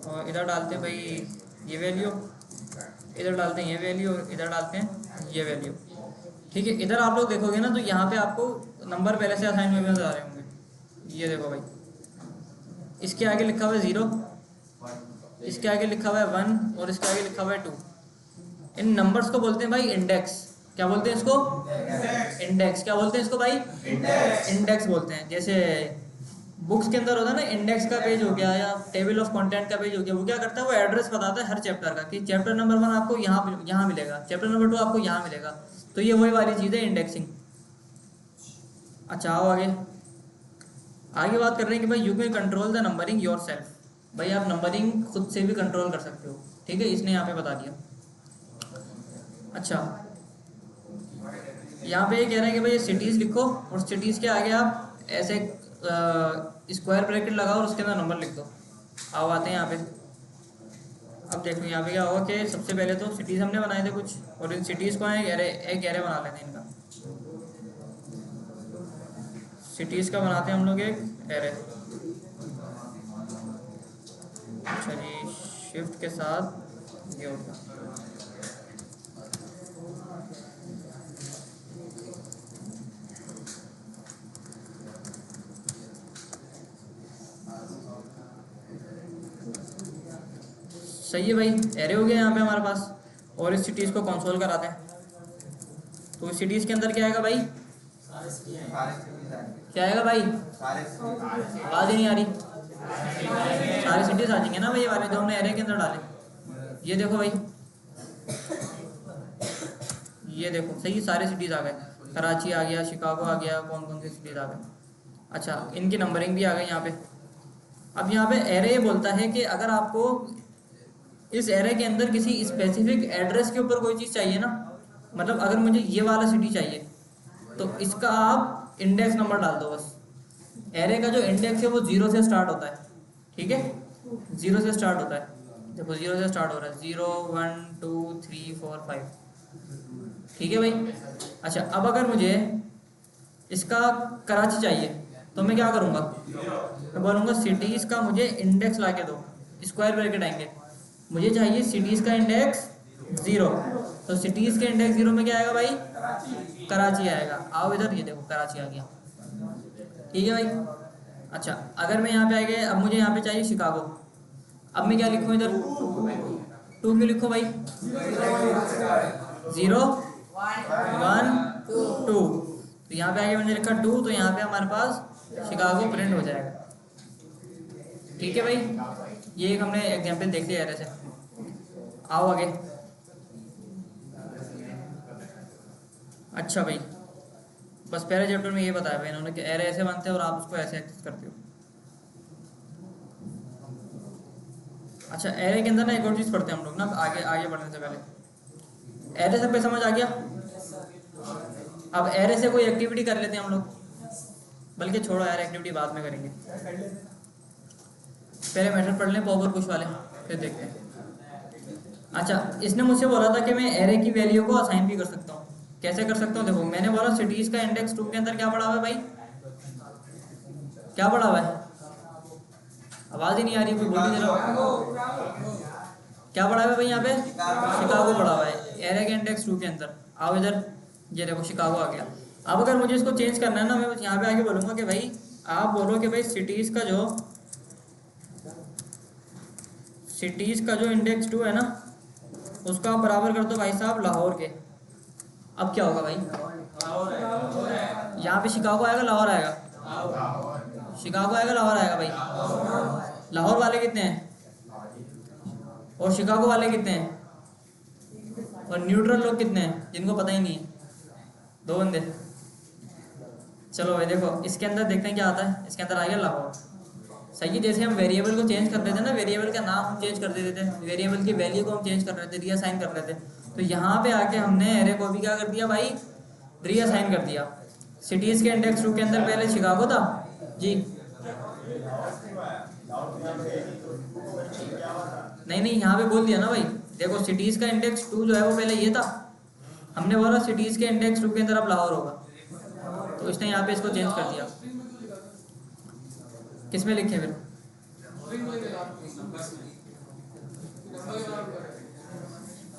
और इधर डालते हैं भाई ये वैल्यू, इधर डालते हैं ये वैल्यू, इधर डालते हैं ये वैल्यू, ठीक है। इधर आप लोग देखोगे ना तो यहाँ पे आपको नंबर पहले से असाइन हुए नजर आ रहे होंगे। ये देखो भाई, इसके आगे लिखा हुआ है 0, इसके आगे लिखा हुआ है 1 और इसके आगे लिखा हुआ है 2। इन नंबर्स को बोलते हैं भाई इंडेक्स। क्या बोलते हैं इसको? इंडेक्स। क्या बोलते हैं इसको भाई? इंडेक्स बोलते हैं। जैसे बुक्स के अंदर होता है ना, इंडेक्स का पेज हो गया या टेबल ऑफ कंटेंट का पेज हो गया, वो क्या करता है, वो एड्रेस बताता है हर चैप्टर का कि चैप्टर नंबर 1 आपको यहाँ मिलेगा, चैप्टर नंबर 2 आपको यहाँ मिलेगा। तो ये वही वाली चीज़ है इंडेक्सिंग। अच्छा आओ आगे। आगे बात कर रहे हैं कि भाई you can control the numbering your self. भाई आप नंबरिंग खुद से भी कंट्रोल कर सकते हो, ठीक है, इसने यहाँ पे बता दिया। अच्छा यहाँ पे ये कह रहे हैं कि भाई सिटीज़ लिखो और सिटीज़ के आगे आप ऐसे स्क्वायर ब्रैकेट लगाओ और उसके अंदर नंबर लिख दो। आओ आते हैं यहाँ पे। अब देखो यहाँ पे क्या होगा कि सबसे पहले तो सिटीज़ हमने बनाए थे कुछ, और इन सिटीज़ को एक एरे बना लेते हैं इनका। सिटीज़ का बनाते हैं हम लोग एक एरे। अच्छा जी, शिफ्ट के साथ ये होगा। सही है भाई, एरे हो गया यहाँ पे हमारे पास। और इस सिटीज़ को कंसोल कराते हैं। तो इस सिटीज़ के अंदर क्या आएगा भाई? क्या आएगा भाई? आवाज़ ही नहीं आ रही। सारे सिटीज़ आ जाएंगे ना भाई, ये वाले जो हमने एरे के अंदर डाले। ये देखो भाई, ये देखो सही, सारे सिटीज़ आ गए। कराची आ गया, शिकागो आ गया, कौन कौन से सिटीज़ आ गए। अच्छा इनकी नंबरिंग भी आ गई यहाँ पे। अब यहाँ पे एरे ये बोलता है कि अगर आपको इस एरे के अंदर किसी स्पेसिफिक एड्रेस के ऊपर कोई चीज़ चाहिए ना, मतलब अगर मुझे ये वाला सिटी चाहिए तो इसका आप इंडेक्स नंबर डाल दो बस। एरे का जो इंडेक्स है वो 0 से स्टार्ट होता है, ठीक है, 0 से स्टार्ट होता है। देखो 0 से स्टार्ट हो रहा है, 0 1 2 3 4 5, ठीक है भाई। अच्छा अब अगर मुझे इसका कराची चाहिए तो मैं क्या करूँगा, मैं बोलूँगा सिटीज़ का मुझे इंडेक्स ला के दो, स्क्वायर ब्रैकेट आएंगे। मुझे चाहिए सिटीज़ का इंडेक्स 0, तो सिटीज़ के इंडेक्स 0 में क्या आएगा भाई? कराची आएगा। आओ इधर, ये देखो कराची आ गया, ठीक है भाई। अच्छा अगर मैं यहाँ पे आ गया, अब मुझे यहाँ पे चाहिए शिकागो। अब मैं क्या लिखूँ इधर? 2 क्यों लिखूँ भाई? 0 1 2, तो यहाँ पे आगे मैंने लिखा 2, तो यहाँ पे हमारे पास शिकागो प्रिंट हो जाएगा, ठीक है भाई। ये एक हमने एग्जांपल देख लिया एरे से। आओ आगे। अच्छा भाई, बस पहले चैप्टर में ये बताया भाई इन्होंने कि एरे ऐसे बनते हैं और आप उसको ऐसे एक्सेस करते हो। अच्छा एरे के अंदर ना एक और चीज़ पढ़ते हैं हम लोग ना, आगे आगे बढ़ने से पहले। एरे सब पे समझ आ गया? अब एरे से कोई एक्टिविटी कर लेते हैं हम लोग, बल्कि छोड़ो यार, एक्टिविटी बाद में करेंगे, पहले मेथड पढ़ लें पॉवर पुश वाले, फिर देखते हैं। अच्छा इसने मुझसे बोला था कि मैं एरे की वैल्यू को असाइन भी कर सकता हूँ। कैसे कर सकता हूँ? देखो मैंने बोला सिटीज़ का इंडेक्स 2 के अंदर क्या पड़ा हुआ है भाई? क्या पड़ा हुआ है? आवाज़ ही नहीं आ रही, कोई बोल नहीं दे रहा। क्या पड़ा हुआ है भाई यहाँ पे? शिकागो पड़ा हुआ है एरे के इंडेक्स 2 के अंदर। आओ इधर, ये देखो शिकागो आ गया। अब अगर मुझे इसको चेंज करना है ना, मैं यहाँ पे आके बोलूँगा कि भाई, आप बोलो कि भाई सिटीज़ का जो इंडेक्स 2 है ना, उसका आप बराबर कर दो भाई साहब लाहौर के। अब क्या होगा भाई? यहाँ पे शिकागो आएगा, लाहौर आएगा? शिकागो आएगा, लाहौर आएगा भाई। लाहौर वाले कितने हैं और शिकागो वाले कितने हैं, और न्यूट्रल लोग कितने हैं जिनको पता ही नहीं है? 2 बंदे। चलो भाई देखो इसके अंदर देखते हैं क्या आता है। इसके अंदर आ गया लाहौर, सही है। जैसे हम वेरिएबल को चेंज कर देते हैं ना, वेरिएबल का नाम हम चेंज कर देते थे, वेरिएबल की वैल्यू को हम चेंज कर रहे थे, रीअसाइन कर रहे थे, तो यहाँ पे आके हमने एरे को भी क्या कर दिया भाई? रीअसाइन कर दिया। सिटीज़ के इंडेक्स 2 के अंदर पहले शिकागो था जी, नहीं यहाँ पे बोल दिया ना भाई। देखो सिटीज़ का इंडेक्स 2 जो है वो पहले ये था, हमने बोला सिटीज़ के इंडेक्स 2 के अंदर अब लाहौर होगा, तो इसने यहाँ पे इसको चेंज कर दिया। किस में लिखे फिर?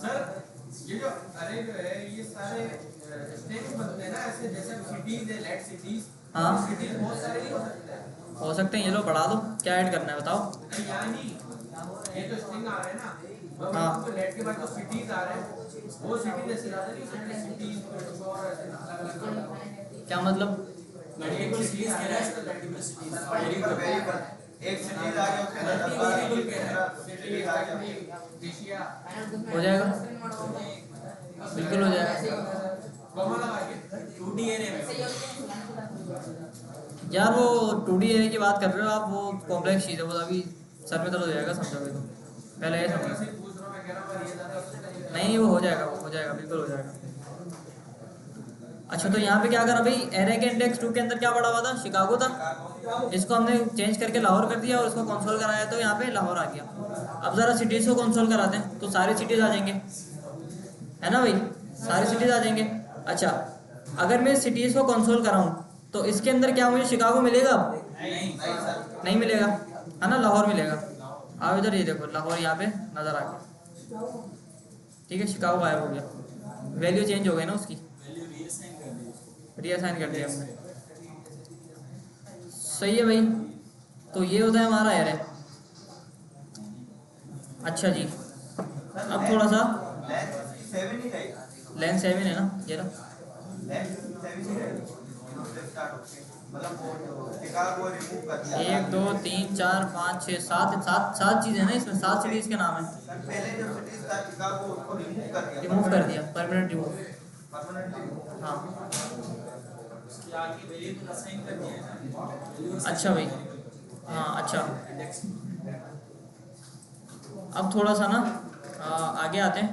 सर ये जो अरे जो है ये सारे स्टेट्स बनते हैं ना ऐसे, जैसे सिटीज है, लेट सिटीज। हाँ सिटीज बहुत सारे नहीं हो सकते हैं। हो सकते हैं, ये लो बढ़ा दो, क्या ऐड करना है बताओ। यानी ये तो स्ट्रिंग आ रहा है ना, हाँ। तो लेट के बाद जो सिटीज आ रहे हैं वो सिटीज ऐसे ज्यादा नहीं सकते, सिटीज और ऐसे अलग-अलग। क्या मतलब? एक सिटीज कह रहा है तो मल्टीपल सिटीज, एक सिटीज आ गया उसके अंदर 10 12 सिटीज आ गया। एशिया हो जाएगा, बिल्कुल हो जाएगा कॉमा लगा के 2D एरे में यार। वो 2D एरे की बात कर रहे हो आप, वो कॉम्प्लेक्स चीज़ है, वो अभी सर में दर्द हो जाएगा समझोगे तो। पहले ये समझो। ऐसे पूछ रहा हूं मैं, कह रहा हूं पर ये ज्यादा हो सकता है। नहीं, वो हो जाएगा, वो हो जाएगा, बिल्कुल हो जाएगा। अच्छा, तो यहाँ पे क्या करा भाई, एरे के इंडेक्स 2 के अंदर क्या पड़ा हुआ था? शिकागो था। इसको हमने चेंज करके लाहौर कर दिया और उसको कंसोल कराया तो यहाँ पे लाहौर आ गया। अब ज़रा सिटीज़ को कंसोल कराते हैं तो सारी सिटीज़ आ जाएंगे, है ना भाई, सारी सिटीज़ आ जाएंगे। अच्छा, अगर मैं सिटीज़ को कंसोल कराऊँ तो इसके अंदर क्या मुझे शिकागो मिलेगा? अब नहीं मिलेगा, है ना, लाहौर मिलेगा। आप इधर ये देखो, लाहौर यहाँ पे नज़र आ गया, ठीक है, शिकागो गायब हो गया, वैल्यू चेंज हो गई ना उसकी, वैल्यू रीअसाइन कर दी। रीअसाइन कर दिया हमने। सही है भाई, तो ये होता है हमारा एरे। अच्छा जी, अब थोड़ा सा लेंथ 7 ही रहेगा, लेंथ 7 है ना, ये ना, लेंथ 7 ही रहेगा स्टार्ट होके, मतलब वो शिकागो रिमूव कर दिया। 1 2 3 4 5 6 7 चीज़ें हैं ना इसमें, 7 सिटीज़ के नाम हैं। सर पहले जो सिटीज था शिकागो उसको रिमूव कर दिया, रिमूव कर दिया, परमानेंट रिमूव। परमानेंटली। हाँ, उसके आगे वेरिएबल असाइन कर दिया है ना। अच्छा भाई, हाँ अच्छा। अब थोड़ा सा ना आगे आते हैं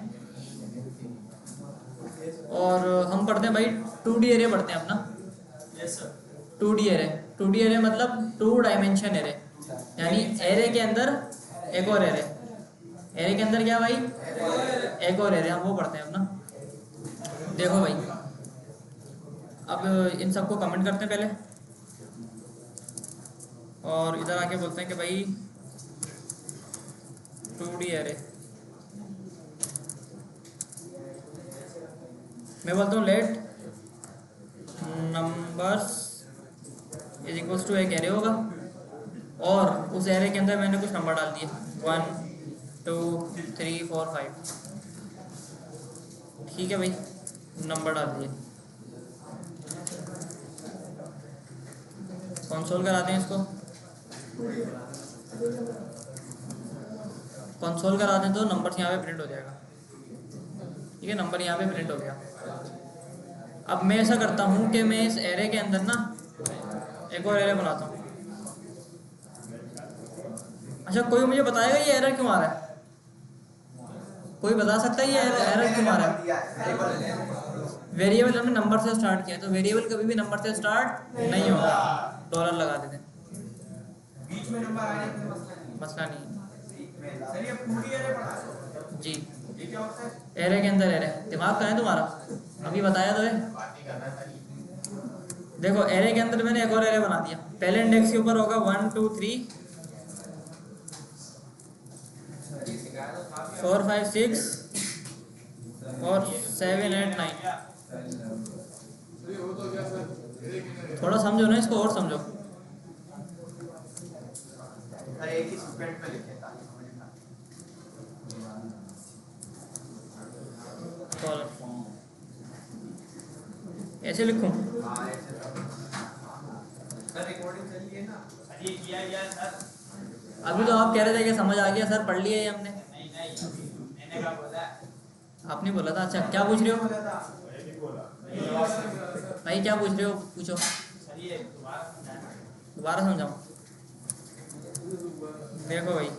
और हम पढ़ते हैं भाई 2D एरे पढ़ते हैं अपना। Yes sir. 2D array, 2D array मतलब 2 डायमेंशन एरे, यानी एरे के अंदर एक और एरे, एरे के अंदर क्या भाई, एक और एरे, हम वो पढ़ते हैं अपना। देखो भाई, अब इन सबको कमेंट करते हैं पहले और इधर आके बोलते हैं कि भाई 2D एरे, मैं बोलता हूँ let numbers is equals to एक एरे होगा और उस एरे के अंदर मैंने कुछ नंबर डाल दिए 1 2 3 4 5, ठीक है भाई, नंबर डाल दिए। कंसोल कराते हैं इसको, कंसोल कराते हैं तो नंबर यहाँ पे प्रिंट हो जाएगा, ठीक है, नंबर यहाँ पे प्रिंट हो गया। अब मैं ऐसा करता हूँ कि मैं इस एरे के अंदर ना एक और एरे बनाता हूँ। अच्छा, कोई मुझे बताएगा ये एरर क्यों आ रहा है? कोई बता सकता है ये एरर क्यों आ रहा है? वेरिएबल हमने नंबर से स्टार्ट किया, तो वेरिएबल कभी भी नंबर से स्टार्ट नहीं होगा, डॉलर लगा देते हैं, बीच में नंबर आ जाए तो मसला नहीं है। मसला नहीं सर ये 2D एरे पढ़ा जी। ये क्या होता है? एरे के अंदर एरे, दिमाग का है तुम्हारा, अभी बताया तो है। देखो, एरे के अंदर मैंने एक और एरे बना दिया, पहले इंडेक्स के ऊपर होगा 1 2 3 4 5 6 और 7 8 9। थोड़ा समझो ना इसको, और समझो। सर एक ही स्टूडेंट में लिखे था, ऐसे लिखूं? हाँ ऐसे सर रिकॉर्डिंग चल रही है ना? ये किया गया सर। अभी तो आप कह रहे थे कि समझ आ गया सर, पढ़ लिया ये हमने। नहीं मैंने क्या बोला? आपने बोला था। अच्छा, क्या पूछ रहे हो भाई, क्या पूछ रहे हो, पूछो। सर ये दोबारा समझाऊं? देखो भाई,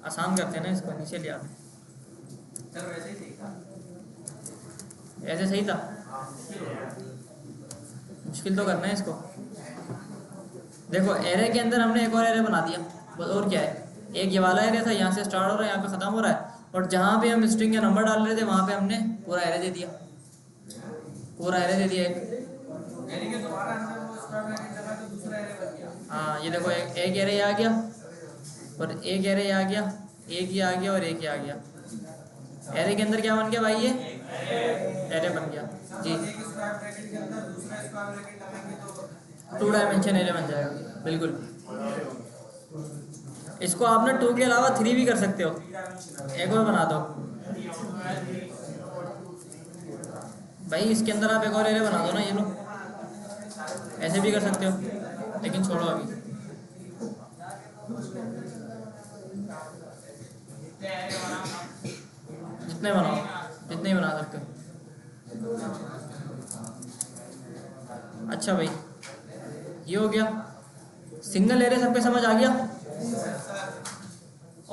आसान करते हैं ना इसको, नीचे ले आते हैं। सर वैसे ही सही था। ऐसे सही था? मुश्किल तो करना है इसको। देखो, एरे के अंदर हमने एक और एरे बना दिया, बस और क्या है, एक ये वाला एरे था, यहाँ से स्टार्ट हो रहा है, यहाँ पे ख़त्म हो रहा है, और जहाँ पे हम स्ट्रिंग या नंबर डाल रहे थे वहाँ पे हमने पूरा एरे दे दिया, पूरा एरे दे दिया एक। यानी कि दोबारा अंदर वो स्क्वायर ब्रैकेट लगा तो दूसरा एरे बन गया। हाँ, ये देखो, एक एरे आ गया और एक एरे आ गया, एक ये आ गया और एक ये आ गया। एरे के अंदर क्या बन गया भाई, ये एरे बन गया जी। एक स्क्वायर ब्रैकेट के अंदर दूसरा स्क्वायर ब्रैकेट लगाएंगे तो 2 डायमेंशन एरे बन जाएगा, बिल्कुल। इसको आप ना 2 के अलावा 3 भी कर सकते हो। एक और बना दो भाई, इसके अंदर आप एक और एरे बना दो ना, ये लो, ऐसे भी कर सकते हो, लेकिन छोड़ो अभी। जितने बनाओ, जितने ही बना सकते हो। अच्छा भाई, ये हो गया सिंगल एरे, सबके समझ आ गया।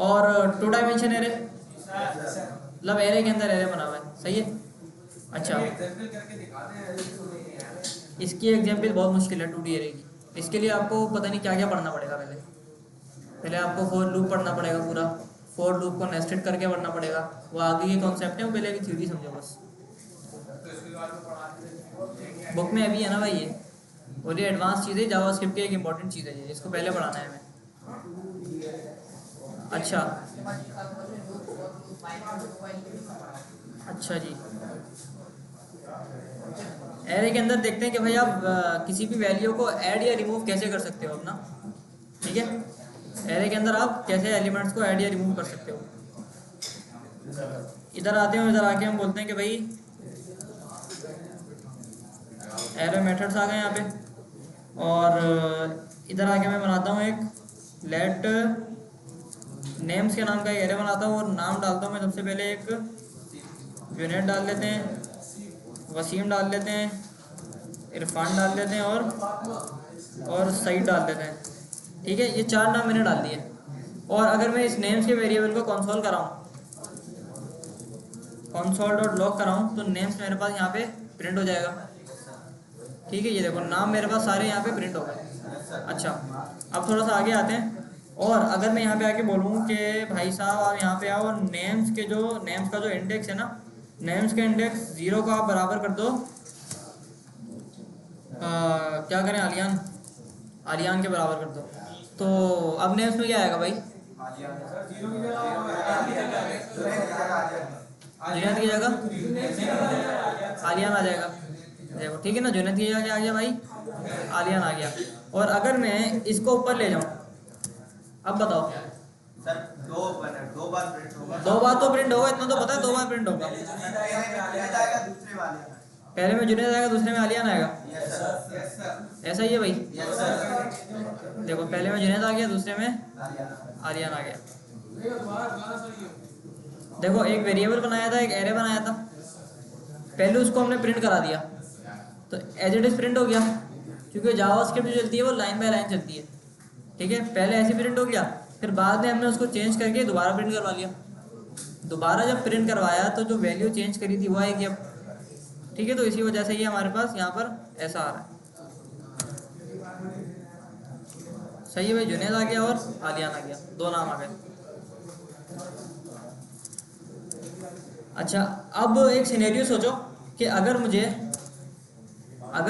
और 2 डायमेंशन एरे, मतलब एरे के अंदर एरे बना हुआ है, सही है। अच्छा, एग्जांपल करके दिखा दें। इसकी एग्जाम्पल बहुत मुश्किल है 2D एरे की। इसके लिए आपको पता नहीं क्या क्या पढ़ना पड़ेगा। पहले आपको फॉर लूप पढ़ना पड़ेगा, पूरा फॉर लूप को नेस्टेड करके पढ़ना पड़ेगा। वो आगे के कॉन्सेप्ट है, वो पहले की थ्योरी समझो बस। तो इसके बाद में पढ़ाते हैं। बुक में अभी है ना भाई ये, और ये एडवांस चीज़ है, जावास्क्रिप्ट की एक इंपॉर्टेंट चीज़ है ये, इसको पहले पढ़ाना है हमें। अच्छा अच्छा जी, एरे के अंदर देखते हैं कि भाई आप किसी भी वैल्यू को ऐड या रिमूव कैसे कर सकते हो अपना, ठीक है। एरे के अंदर आप कैसे एलिमेंट्स को ऐड या रिमूव कर सकते हो। इधर आते हैं, इधर आके हम बोलते हैं कि भाई एरे मेथड्स आ गए यहाँ पे, और इधर आके मैं बनाता हूँ एक लेट नेम्स के नाम का एक एरे बनाता हूँ, और नाम डालता हूँ मैं सबसे पहले एक जुनैद डाल लेते हैं, वसीम डाल लेते हैं, इरफान डाल लेते हैं, और सईद डाल देते हैं, ठीक है। ये 4 नाम मैंने डाल दिए। और अगर मैं इस नेम्स के वेरिएबल को कंसोल कराऊँ, console.log कराऊँ, तो नेम्स मेरे पास यहाँ पे प्रिंट हो जाएगा, ठीक है। ये देखो नाम मेरे पास सारे यहाँ पे प्रिंट हो गए। अच्छा, अब थोड़ा सा आगे आते हैं, और अगर मैं यहाँ पे आके बोलूँ कि भाई साहब आप यहाँ पे आओ, और नेम्स का जो इंडेक्स है ना, नेम्स का इंडेक्स 0 को आप बराबर कर दो क्या करें, आलियान के बराबर कर दो। तो अब नेम्स में क्या आएगा भाई, जुनैद की जगह आलियान आ जाएगा, देखो ठीक है ना। जुनैद की जगह क्या आ गया भाई, आलियान आ गया। और अगर मैं इसको ऊपर ले जाऊँ, अब बताओ, सर 2 बार प्रिंट होगा। 2 बार तो प्रिंट होगा, इतना तो पता है, 2 बार प्रिंट होगा। दूसरे वाले पहले में जुनैद आएगा, दूसरे में आलियान आएगा, यस सर। ऐसा ही है भाई। Yes sir. देखो पहले में जुनैद आ गया, दूसरे में आलियान आ गया। देखो एक वेरिएबल बनाया था, एक एरे बनाया था, पहले उसको हमने प्रिंट करा दिया, तो एज इट इज प्रिंट हो गया, क्योंकि जावास्क्रिप्ट जो चलती है वो लाइन बाय लाइन चलती है, ठीक है। पहले ऐसे प्रिंट हो गया, फिर बाद में हमने उसको चेंज करके दोबारा प्रिंट करवा लिया। दोबारा जब प्रिंट करवाया तो जो वैल्यू चेंज करी थी वो आएगी अब, ठीक है। तो इसी वजह से ये हमारे पास यहाँ पर ऐसा आ रहा है, सही है भाई। जुनैद आ गया और आलियान आ गया, 2 नाम आ गए। अच्छा, अब एक सिनेरियो सोचो कि अगर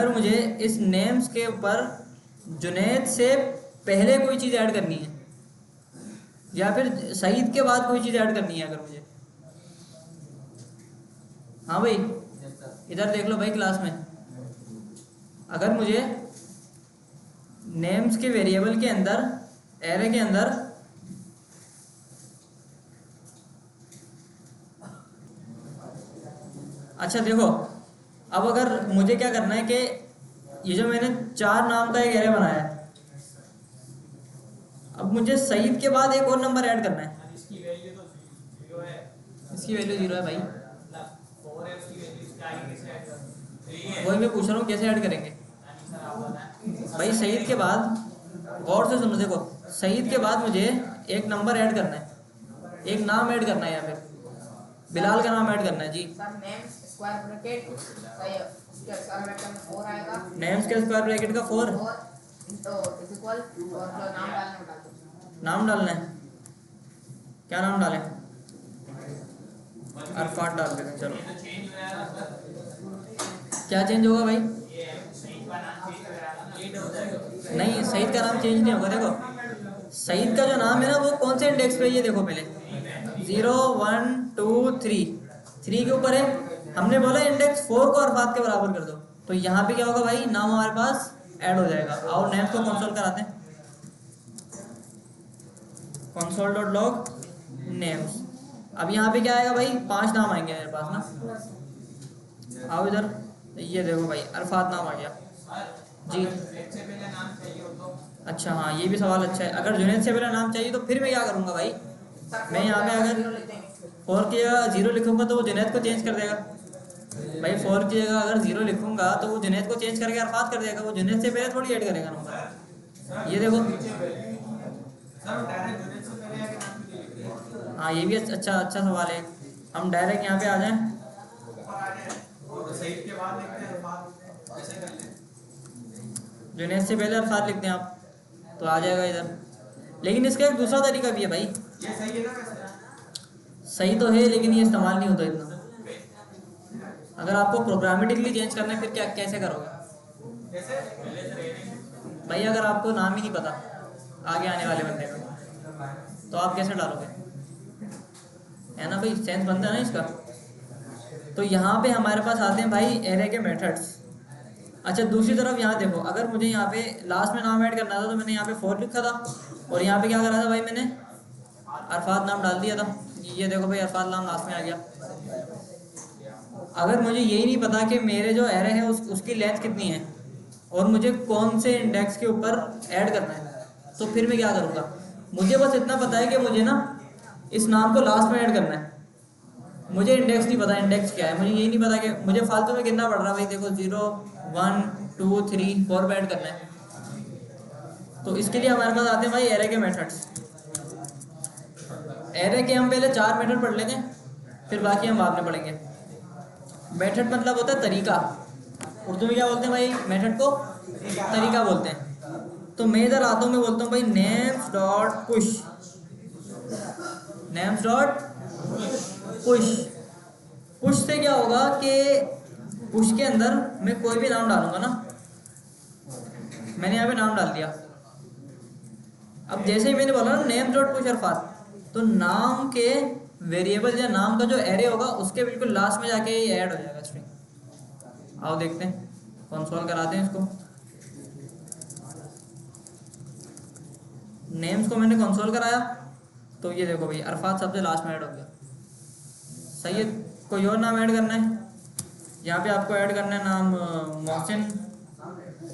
मुझे इस नेम्स के ऊपर जुनैद से पहले कोई चीज़ ऐड करनी है, या फिर सईद के बाद कोई चीज़ ऐड करनी है अगर मुझे। हाँ भाई, इधर देख लो भाई क्लास में, अगर मुझे नेम्स के वेरिएबल के अंदर, एरे के अंदर अच्छा देखो, अब अगर मुझे क्या करना है कि ये जो मैंने 4 नाम का एक एरे बनाया है, अब मुझे सईद के बाद एक और नंबर ऐड करना है। इसकी वैल्यू तो 0 है, इसकी वैल्यू 0 है भाई, मतलब 4 है, उसकी वैल्यू इसके आगे कैसे ऐड करें? 3 है। वही मैं पूछ रहा हूँ कैसे ऐड करेंगे यानी सर आप बताएं। भाई। सईद के बाद, गौर से सुनो, देखो सईद के बाद मुझे एक नंबर ऐड करना है, एक नाम ऐड करना है, यहाँ पे बिलाल का नाम ऐड करना है जी। सर नेम्स स्क्वायर ब्रैकेट सही, उसके स्क्वायर ब्रैकेट में 4 आएगा, नेम्स के स्क्वायर ब्रैकेट का 4 और तो इज इक्वल, और जो नाम डालने में डाल दो। नाम डालना है, क्या नाम डालें, अरफात डाल देते हैं, चलो। ये तो चेंज हो जाएगा सर, क्या चेंज होगा भाई, ये सईद का नाम चेंज हो जाएगा ना, 8 हो जाएगा। नहीं सईद का नाम चेंज नहीं होगा। देखो सईद का जो नाम है ना, वो कौन से इंडेक्स पे है ये देखो पहले, 0 1 2 3 के ऊपर है। हमने बोला इंडेक्स 4 को अरफात के बराबर कर दो, तो यहाँ पे क्या होगा भाई, नाम हमारे पास ऐड हो जाएगा। और नेम्स को कंसोल कराते हैं, कंसोल डॉट लॉग नेम्स। अब यहाँ पे क्या आएगा भाई, 5 नाम आएंगे मेरे पास ना। आओ इधर, ये देखो भाई अरफात नाम आ गया जी। जुनैद से पहले नाम चाहिए हो तो अच्छा हाँ, ये भी सवाल अच्छा है। अगर जुनैद से पहले नाम चाहिए तो फिर मैं क्या करूँगा भाई, मैं यहाँ पे अगर 4 की जगह 0 लिखूंगा तो वो जुनैद को चेंज कर देगा भाई। 4 की जगह अगर 0 लिखूंगा तो वो जुनैद को चेंज करके अरफात कर देगा, वो जुनैद से पहले थोड़ी ऐड करेगा नंबर। ये देखो सर डायरेक्ट जुनैद से पहले आके नाम क्यों नहीं लिख रहे हैं? हाँ, ये भी अच्छा सवाल है। हम डायरेक्ट यहाँ पे आ जाएं, ऊपर आ जाए और सईद के बाद लिखते हैं अरफात, ऐसे कर लें। जुनैद से पहले अरफात लिखते हैं आप तो आ जाएगा इधर। लेकिन इसका एक दूसरा तरीका भी है भाई, ये सही है ना वैसे? सही तो है लेकिन ये इस्तेमाल नहीं होता इतना। अगर आपको प्रोग्रामेटिकली चेंज करना है फिर क्या कैसे करोगे कैसे? भाई? अगर आपको नाम ही नहीं पता आगे आने वाले बंदे का तो आप कैसे डालोगे, है ना भाई? सेंस बनता है ना इसका। तो यहाँ पे हमारे पास आते हैं भाई एरे के मेथड्स। अच्छा, दूसरी तरफ यहाँ देखो, अगर मुझे यहाँ पे लास्ट में नाम ऐड करना था तो मैंने यहाँ पे 4 लिखा था और यहाँ पे क्या करा था भाई, मैंने अरफात नाम डाल दिया था। ये देखो भाई अरफात नाम लास्ट में आ गया। अगर मुझे यही नहीं पता कि मेरे जो एरे है उसकी लेंथ कितनी है और मुझे कौन से इंडेक्स के ऊपर ऐड करना है, तो फिर मैं क्या करूँगा? मुझे बस इतना पता है कि मुझे ना इस नाम को लास्ट में ऐड करना है, मुझे इंडेक्स नहीं पता इंडेक्स क्या है। मुझे यही नहीं पता कि मुझे फालतू में गिनना पड़ रहा है भाई। देखो 0 1 2 3 4 पे ऐड करना है। तो इसके लिए हमारे पास आते हैं भाई एरे के मेथड्स। एरे के हम पहले 4 मेथड पढ़ लेते हैं, फिर बाकी हम बाद में पढ़ेंगे। मेथड मतलब होता है तरीका। उर्दू में क्या बोलते हैं भाई? मेथड को तरीका बोलते हैं। तो मैं इधर आता हूँ, मैं बोलता हूँ भाई names dot push, names dot push. Push से क्या होगा कि पुश के अंदर मैं कोई भी नाम डालूंगा ना। मैंने यहाँ पे नाम डाल दिया। अब जैसे ही मैंने बोला ना नेम्स डॉट पुश अरफात, तो नाम के वेरिएबल या नाम का जो एरे होगा उसके बिल्कुल लास्ट में जाके ये ऐड हो जाएगा स्ट्रिंग। आओ देखते हैं, कंसोल कराते हैं इसको। नेम्स को मैंने कंसोल कराया तो ये देखो भाई अरफात सबसे लास्ट में ऐड हो गया। सही है। कोई और नाम ऐड करना है, यहाँ पे आपको ऐड करना है नाम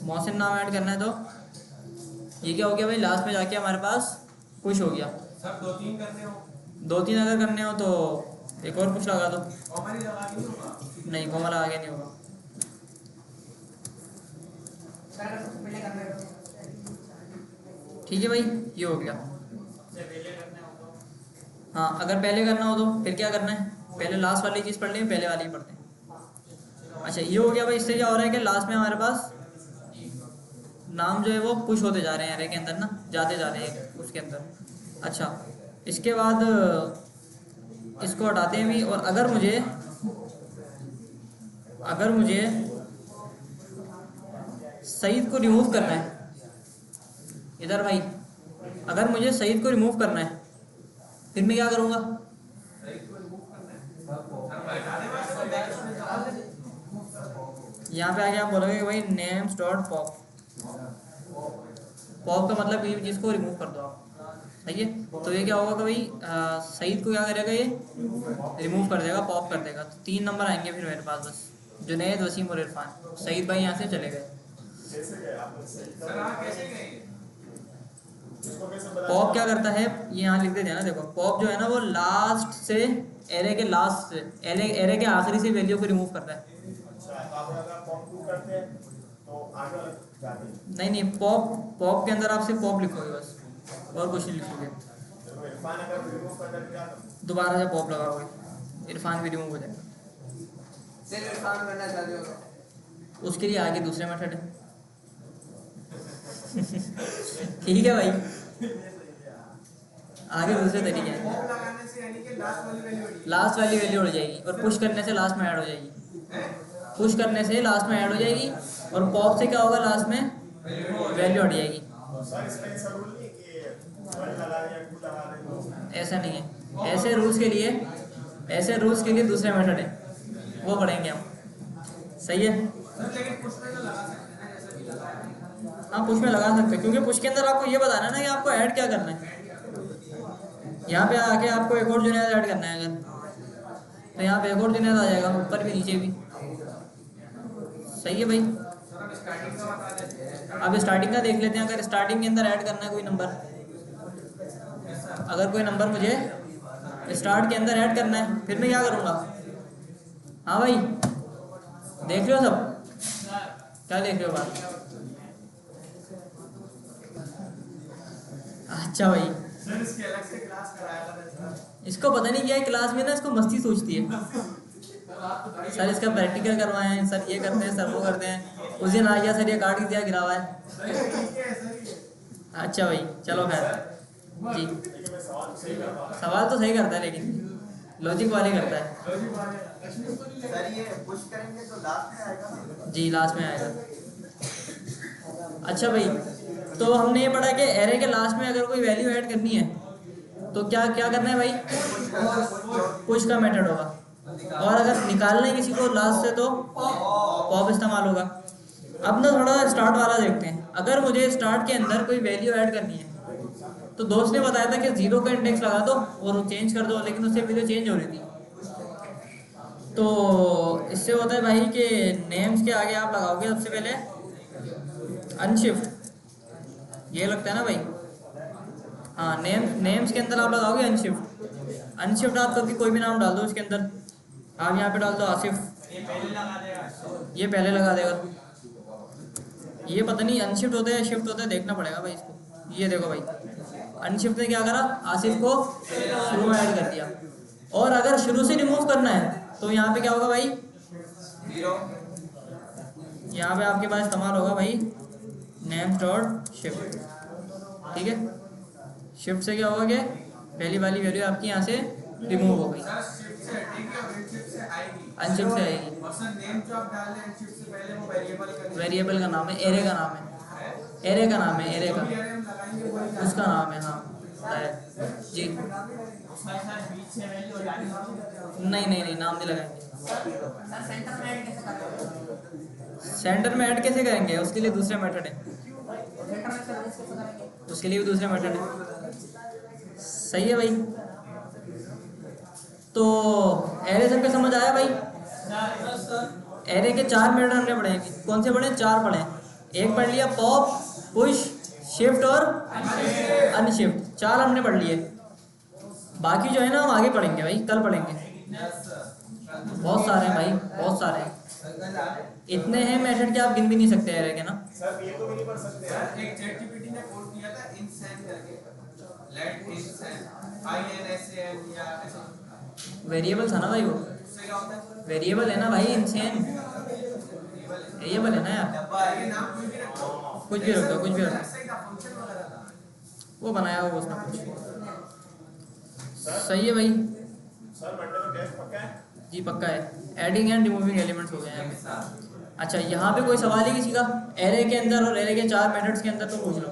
मोहसिन नाम ऐड करना है। तो ये क्या हो गया भाई, लास्ट में जाके हमारे पास पुश हो गया। सब 2-3 करने हो, 2-3 अगर करने हो तो एक और पुश लगा दो। कॉमन ही लगा नहीं होगा। नहीं, कोमल आगे नहीं होगा। ठीक है भाई, ये हो गया। हाँ, अगर पहले करना हो तो फिर क्या करना है? पहले लास्ट वाली चीज़ पढ़ लें, पहले वाली ही पढ़ते हैं। अच्छा, ये हो गया भाई। इससे क्या हो रहा है कि लास्ट में हमारे पास नाम जो है वो पुश होते जा रहे हैं एरे के अंदर ना, जाते जा रहे हैं उसके अंदर। अच्छा, इसके बाद इसको हटाते हैं भी। और अगर मुझे सईद को रिमूव करना है इधर भाई, अगर मुझे सईद को रिमूव करना है फिर मैं क्या करूँगा? यहाँ पे आके आप बोलोगे कि भाई नेम्स डॉट पॉप। पॉप का मतलब ये जिसको रिमूव कर दो आप। सही है। तो ये क्या होगा कि भाई सईद को क्या करेगा, ये रिमूव कर देगा, पॉप कर देगा। तो 3 नंबर आएंगे फिर मेरे पास बस, जुनैद, वसीम और इरफान। सईद भाई यहाँ से चले गए। सर आप कैसे गए? पॉप क्या करता है, ये यहाँ लिख देते हैं ना। देखो पॉप जो है ना वो लास्ट से एरे के लास्ट से एरे के आखिरी से वैल्यू को रिमूव करता है। नहीं, पॉप के अंदर आप सिर्फ पॉप लिखोगे बस, और कुछ नहीं लिखोगे। दोबारा से पॉप लगाओगे, इरफान भी रिमूव हो जाएगा। सिर्फ इरफान करना चाहते हो तो उसके लिए आगे दूसरे मेथड है। ठीक है भाई, आगे दूसरे तरीके हैं। पॉप लगाने से यानी कि लास्ट वाली वैल्यू बढ़ी। लास्ट वाली वैल्यू हो जाएगी और पुश करने से लास्ट में ऐड हो जाएगी। पुश करने से लास्ट में ऐड हो जाएगी और पॉप से क्या होगा, लास्ट में वैल्यू हट जाएगी। ऐसा नहीं है। ऐसे रूल्स के लिए दूसरे मेथड है, वो पढ़ेंगे हम। सही है। सर लेकिन पुश में तो लगा सकते हैं ना, जैसे भी लगाया। हाँ, पुश में लगा सकते हैं, क्योंकि पुश के अंदर आपको ये बताना है ना कि आपको ऐड क्या करना है। यहाँ पे आके आपको एक और जुनेद ऐड करना है अगर, तो यहाँ पे एक और जुनेद आ जाएगा, ऊपर भी नीचे भी। सही है भाई। सर अब स्टार्टिंग का बता देते हैं। अब स्टार्टिंग का देख लेते हैं। अगर स्टार्टिंग के अंदर ऐड करना है कोई नंबर, अगर कोई नंबर मुझे स्टार्ट के अंदर ऐड करना है, फिर मैं क्या करूँगा? हाँ भाई, देख रहे हो सब? क्या देख रहे हो बात? अच्छा भाई, सर इसके अलग से क्लास कराया था सर। इसको पता नहीं क्या है, क्लास में ना इसको मस्ती सोचती है। सर इसका प्रैक्टिकल करवाए हैं, सर ये करते हैं, सर वो करते हैं। उस दिन आ गया सर ये काट दिया, गिरा हुआ है। अच्छा भाई, चलो खैर जी। सवाल तो सही करता है, लेकिन लॉजिक वाले करता है। सर ये पुश करेंगे तो लास्ट में आएगा। जी, लास्ट में आएगा। अच्छा भाई, तो हमने ये पढ़ा कि एरे के लास्ट में अगर कोई वैल्यू ऐड करनी है तो क्या क्या करना है भाई? पुश का मेथड होगा। और अगर निकालना है किसी को लास्ट से तो पॉप इस्तेमाल होगा। अब ना थोड़ा स्टार्ट वाला देखते हैं। अगर मुझे स्टार्ट के अंदर कोई वैल्यू ऐड करनी है तो दोस्त ने बताया था कि 0 का इंडेक्स लगा दो और चेंज कर दो, लेकिन उससे वैल्यू चेंज हो रही थी। तो इससे होता है भाई कि नेम्स के आगे आप लगाओगे सबसे पहले अनशिफ्ट, ये लगता है ना भाई? हाँ, नेम्स के अंदर आप लगाओगे अनशिफ्ट। अनशिफ्ट आप कभी कोई भी नाम डाल दो उसके अंदर। आप यहाँ पे डाल दो आसिफ, ये पहले लगा देगा। ये पहले लगा देगा। ये पता नहीं अनशिफ्ट होता है शिफ्ट होता है, देखना पड़ेगा भाई इसको। ये देखो भाई, अनशिफ्ट ने क्या करा? आसिफ को शुरू में ऐड कर दिया। और अगर शुरू से रिमूव करना है तो यहाँ पे क्या होगा भाई? 0। यहाँ पे आपके पास इस्तेमाल होगा भाई नेम्स डॉट शिफ्ट। ठीक है, शिफ्ट से क्या होगा कि पहली वाली वैल्यू आपकी यहाँ से रिमूव हो गई, सर शिफ्ट से हटेगी और शिफ्ट से आएगी। अनशिफ्ट से आएगी। और सर नेम जो आप डाल रहे हैं शिफ्ट से पहले वो वेरिएबल का वेरिएबल का नाम है, एरे का नाम है, एरे का नाम है, एरे का, हम लगाएंगे वही उसका नाम है। हाँ जी, उसका सर बीच से वैल्यू और आगे नहीं नहीं नहीं, नाम नहीं लगाएंगे। सर सेंटर में ऐड कैसे करोगे? सेंटर में ऐड कैसे करेंगे? उसके लिए दूसरे मेथड है, सेंटर में से कैसे करेंगे? उसके लिए भी दूसरे मेथड है। सही है भाई। तो एरे सबके समझ आया भाई? एरे के 4 मेथड हमने पढ़े हैं। कौन से पढ़े? 4 पढ़े हैं। एक पढ़ लिया पॉप, पुश, शिफ्ट और अनशिफ्ट। 4 हमने पढ़ लिए। बाकी जो है ना हम आगे पढ़ेंगे भाई, कल पढ़ेंगे। बहुत सारे हैं भाई, बहुत सारे हैं। इतने हैं मेथड कि आप गिन भी नहीं सकते एरे के ना। सर एक चैटजीपीटी ने कोड किया था इंसैन करके, लेट इंसैन INSAN या ऐसा वेरिएबल था ना भाई वो, उससे क्या होता है? वेरिएबल है ना भाई, इंसेन वेरिएबल है ना यार। ये नाम कोई भी रखो, कुछ भी रख दो, कुछ भी रख दो। सही था, फंक्शन वगैरह था। वो बनाया होगा उसने कुछ। सही है भाई। सर मंडे में टेस्ट पक्का है? जी पक्का है। एडिंग एंड रिमूविंग एलिमेंट्स हो गए हैं। अच्छा, यहाँ पे कोई सवाल है किसी का? एरे के अंदर और एरे के 4 मेथड्स के अंदर तो पूछ लो।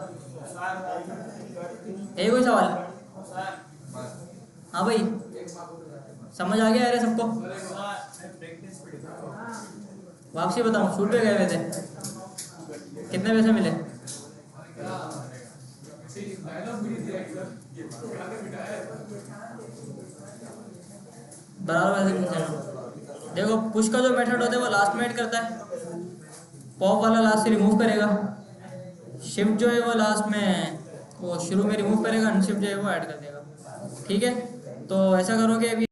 है कोई सवाल? हाँ भाई, समझ आ गया एरे सबको? वापसी बताऊँ, शूट पे गए हुए थे, कितने पैसे मिले? बराबर वैसे पूछना। देखो, पुश का जो मेथड होता है वो लास्ट में ऐड करता है, पॉप वाला लास्ट से रिमूव करेगा, शिफ्ट जो है वो लास्ट में, वो शुरू में रिमूव करेगा, अनशिफ्ट जो है वो ऐड कर देगा। ठीक है, तो ऐसा करोगे अभी